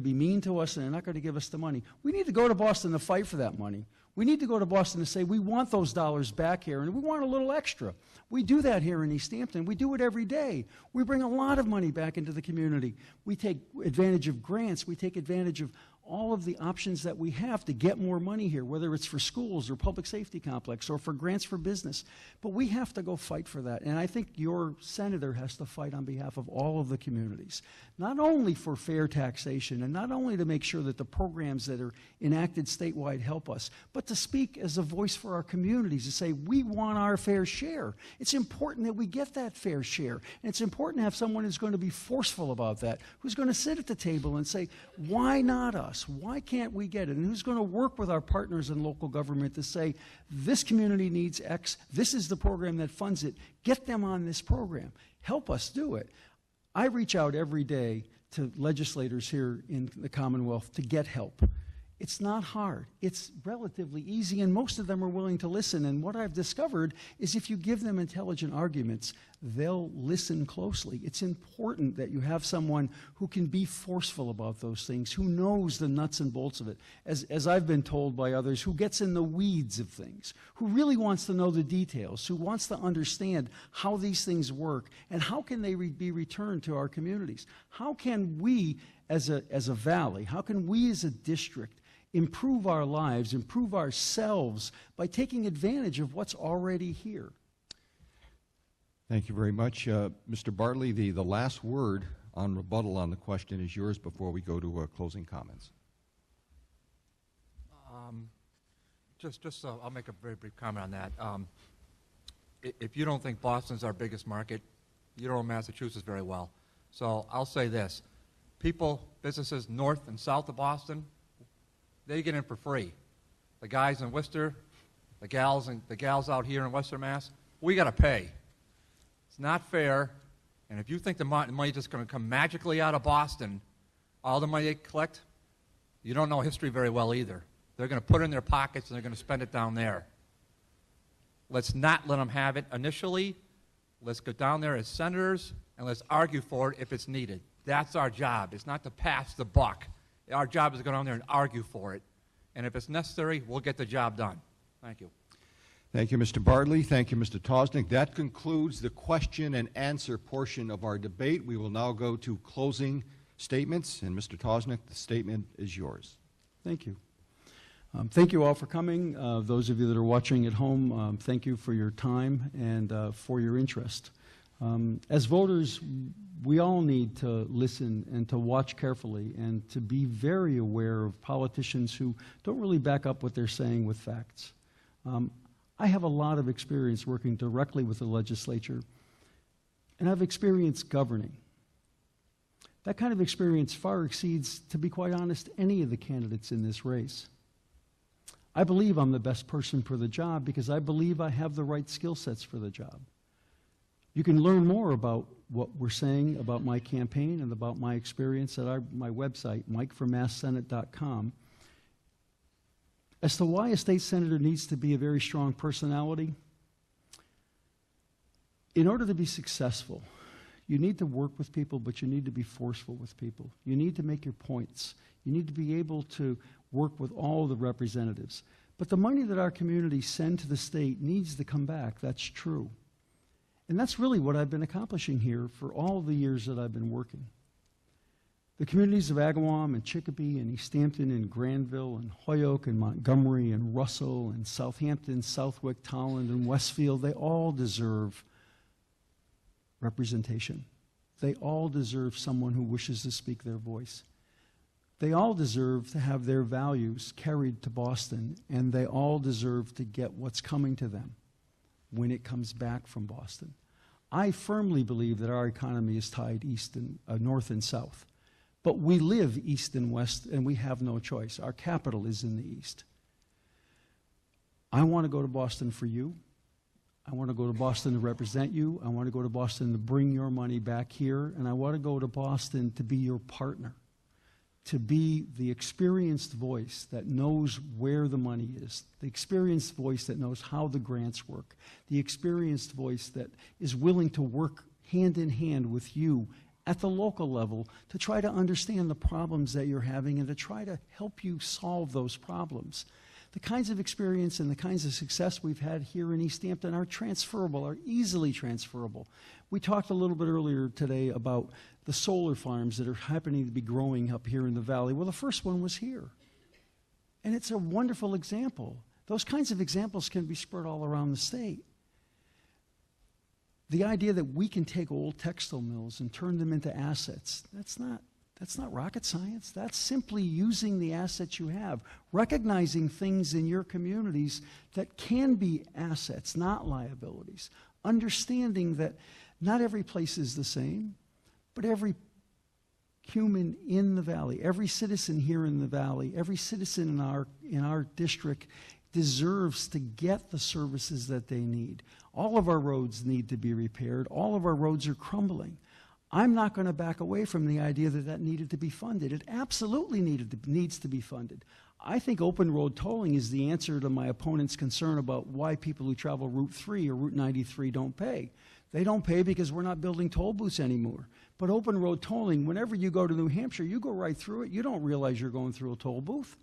be mean to us and they're not going to give us the money. We need to go to Boston to fight for that money. We need to go to Boston to say we want those dollars back here and we want a little extra. We do that here in Easthampton. We do it every day. We bring a lot of money back into the community. We take advantage of grants. We take advantage of all of the options that we have to get more money here, whether it's for schools or public safety complex or for grants for business. But we have to go fight for that. And I think your senator has to fight on behalf of all of the communities, not only for fair taxation and not only to make sure that the programs that are enacted statewide help us, but to speak as a voice for our communities to say we want our fair share. It's important that we get that fair share. And it's important to have someone who's going to be forceful about that, who's going to sit at the table and say, why not us? Why can't we get it? And who's going to work with our partners in local government to say, this community needs X, this is the program that funds it, get them on this program. Help us do it. I reach out every day to legislators here in the Commonwealth to get help. It's not hard. It's relatively easy, and most of them are willing to listen. And what I've discovered is if you give them intelligent arguments, they'll listen closely. It's important that you have someone who can be forceful about those things, who knows the nuts and bolts of it, as I've been told by others, who gets in the weeds of things, who really wants to know the details, who wants to understand how these things work, and how can they be returned to our communities. How can we, as a valley, how can we as a district improve our lives, improve ourselves by taking advantage of what's already here? Thank you very much. Mr. Bartley, the last word on rebuttal on the question is yours before we go to closing comments. I'll make a very brief comment on that. If you don't think Boston's our biggest market, you don't know Massachusetts very well. So I'll say this. People, businesses north and south of Boston, they get in for free. The guys in Worcester, the gals out here in Western Mass, we got to pay. It's not fair, and if you think the money is just going to come magically out of Boston, all the money they collect, you don't know history very well either. They're going to put it in their pockets and they're going to spend it down there. Let's not let them have it initially. Let's go down there as senators and let's argue for it if it's needed. That's our job. It's not to pass the buck. Our job is to go down there and argue for it. And if it's necessary, we'll get the job done. Thank you. Thank you, Mr. Bartley. Thank you, Mr. Tosnick. That concludes the question and answer portion of our debate. We will now go to closing statements. And Mr. Tosnick, the statement is yours. Thank you. Thank you all for coming. Those of you that are watching at home, thank you for your time and for your interest. As voters, we all need to listen and to watch carefully and to be very aware of politicians who don't really back up what they're saying with facts. I have a lot of experience working directly with the legislature, and I've experienced governing. That kind of experience far exceeds, to be quite honest, any of the candidates in this race. I believe I'm the best person for the job because I believe I have the right skill sets for the job. You can learn more about what we're saying about my campaign and about my experience at my website, mikeformasssenate.com. As to why a state senator needs to be a very strong personality, in order to be successful, you need to work with people, but you need to be forceful with people. You need to make your points. You need to be able to work with all the representatives. But the money that our communities send to the state needs to come back. That's true. And that's really what I've been accomplishing here for all the years that I've been working. The communities of Agawam and Chicopee and Easthampton and Granville and Holyoke and Montgomery and Russell and Southampton, Southwick, Tolland and Westfield, they all deserve representation. They all deserve someone who wishes to speak their voice. They all deserve to have their values carried to Boston, and they all deserve to get what's coming to them when it comes back from Boston. I firmly believe that our economy is tied north and south. But we live east and west, and we have no choice. Our capital is in the east. I want to go to Boston for you. I want to go to Boston to represent you. I want to go to Boston to bring your money back here. And I want to go to Boston to be your partner, to be the experienced voice that knows where the money is, the experienced voice that knows how the grants work, the experienced voice that is willing to work hand in hand with you at the local level to try to understand the problems that you're having and to try to help you solve those problems. The kinds of experience and the kinds of success we've had here in Easthampton are transferable, are easily transferable. We talked a little bit earlier today about the solar farms that are happening to be growing up here in the valley. Well, the first one was here. And it's a wonderful example. Those kinds of examples can be spread all around the state. The idea that we can take old textile mills and turn them into assets, that's not rocket science. That's simply using the assets you have, recognizing things in your communities that can be assets, not liabilities, understanding that not every place is the same, but every human in the valley, every citizen here in the valley, every citizen in our district deserves to get the services that they need. All of our roads need to be repaired. All of our roads are crumbling. I'm not going to back away from the idea that that needed to be funded. It absolutely needs to be funded. I think open road tolling is the answer to my opponent's concern about why people who travel Route 3 or Route 93 don't pay. They don't pay because we're not building toll booths anymore. But open road tolling, whenever you go to New Hampshire, you go right through it. You don't realize you're going through a toll booth.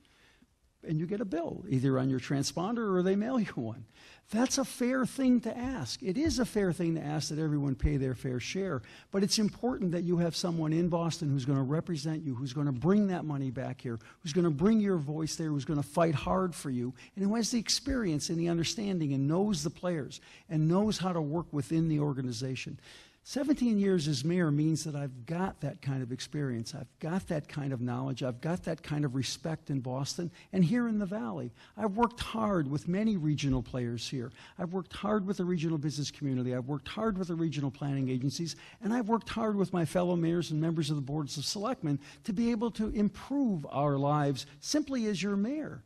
And you get a bill, either on your transponder or they mail you one. That's a fair thing to ask. It is a fair thing to ask that everyone pay their fair share, but it's important that you have someone in Boston who's going to represent you, who's going to bring that money back here, who's going to bring your voice there, who's going to fight hard for you, and who has the experience and the understanding and knows the players and knows how to work within the organization. 17 years as mayor means that I've got that kind of experience. I've got that kind of knowledge. I've got that kind of respect in Boston and here in the Valley. I've worked hard with many regional players here. I've worked hard with the regional business community. I've worked hard with the regional planning agencies. And I've worked hard with my fellow mayors and members of the boards of selectmen to be able to improve our lives simply as your mayor.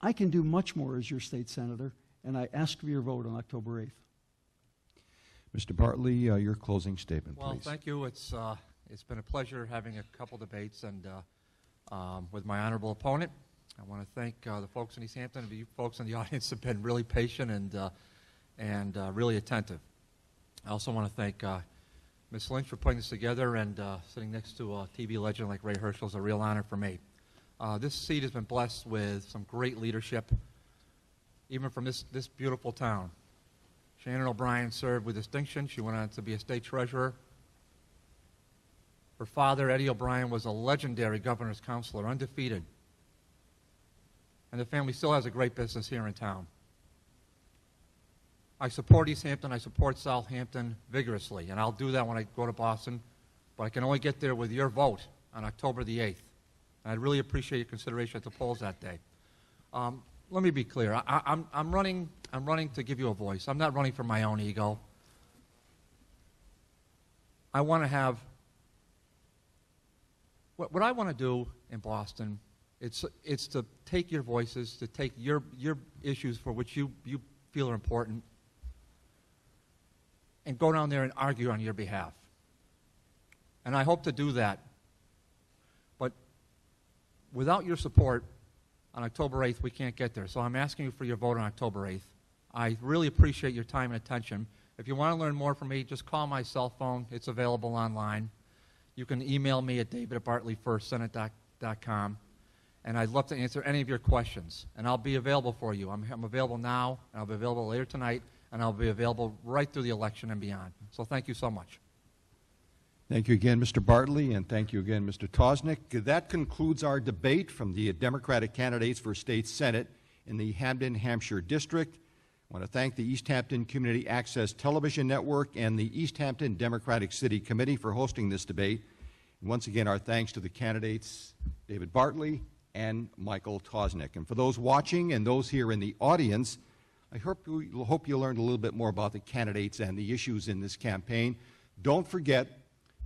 I can do much more as your state senator, and I ask for your vote on October 8th. Mr. Bartley, your closing statement, please. Well, thank you. It's been a pleasure having a couple debates and with my honorable opponent. I want to thank the folks in Easthampton. You folks in the audience have been really patient and really attentive. I also want to thank Ms. Lynch for putting this together, and sitting next to a TV legend like Ray Hershel is a real honor for me. This seat has been blessed with some great leadership, even from this beautiful town. Shannon O'Brien served with distinction. She went on to be a state treasurer. Her father, Eddie O'Brien, was a legendary governor's counselor, undefeated. And the family still has a great business here in town. I support Easthampton. I support Southampton vigorously, and I'll do that when I go to Boston, but I can only get there with your vote on October the 8th. And I'd really appreciate your consideration at the polls that day. Let me be clear. I'm running to give you a voice. I'm not running for my own ego. I want to have what I want to do in Boston It's to take your voices, to take your issues for which you feel are important, and go down there and argue on your behalf. And I hope to do that. But without your support, on October 8th, we can't get there. So I'm asking you for your vote on October 8th. I really appreciate your time and attention. If you want to learn more from me, just call my cell phone. It's available online. You can email me at david@bartleyfirstsenate.com. And I'd love to answer any of your questions. And I'll be available for you. I'm available now, and I'll be available later tonight, and I'll be available right through the election and beyond. So thank you so much. Thank you again, Mr. Bartley, and thank you again, Mr. Tosnick. That concludes our debate from the Democratic candidates for State Senate in the Hampden Hampshire District. I want to thank the Easthampton Community Access Television Network and the Easthampton Democratic City Committee for hosting this debate. And once again, our thanks to the candidates, David Bartley and Michael Tosnick. And for those watching and those here in the audience, I hope you learned a little bit more about the candidates and the issues in this campaign. Don't forget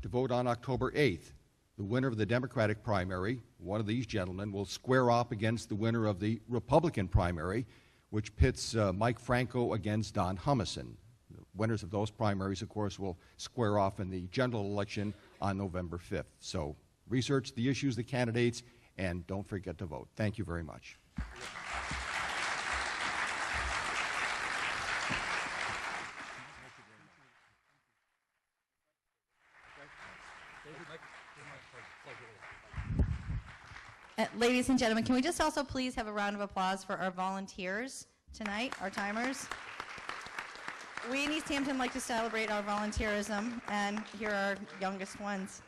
to vote on October 8th. The winner of the Democratic primary, one of these gentlemen, will square off against the winner of the Republican primary, which pits Mike Franco against Don Humison. The winners of those primaries, of course, will square off in the general election on November 5th. So research the issues, the candidates, and don't forget to vote. Thank you very much. Ladies and gentlemen, can we just also please have a round of applause for our volunteers tonight, our timers? We in Easthampton like to celebrate our volunteerism, and here are our youngest ones.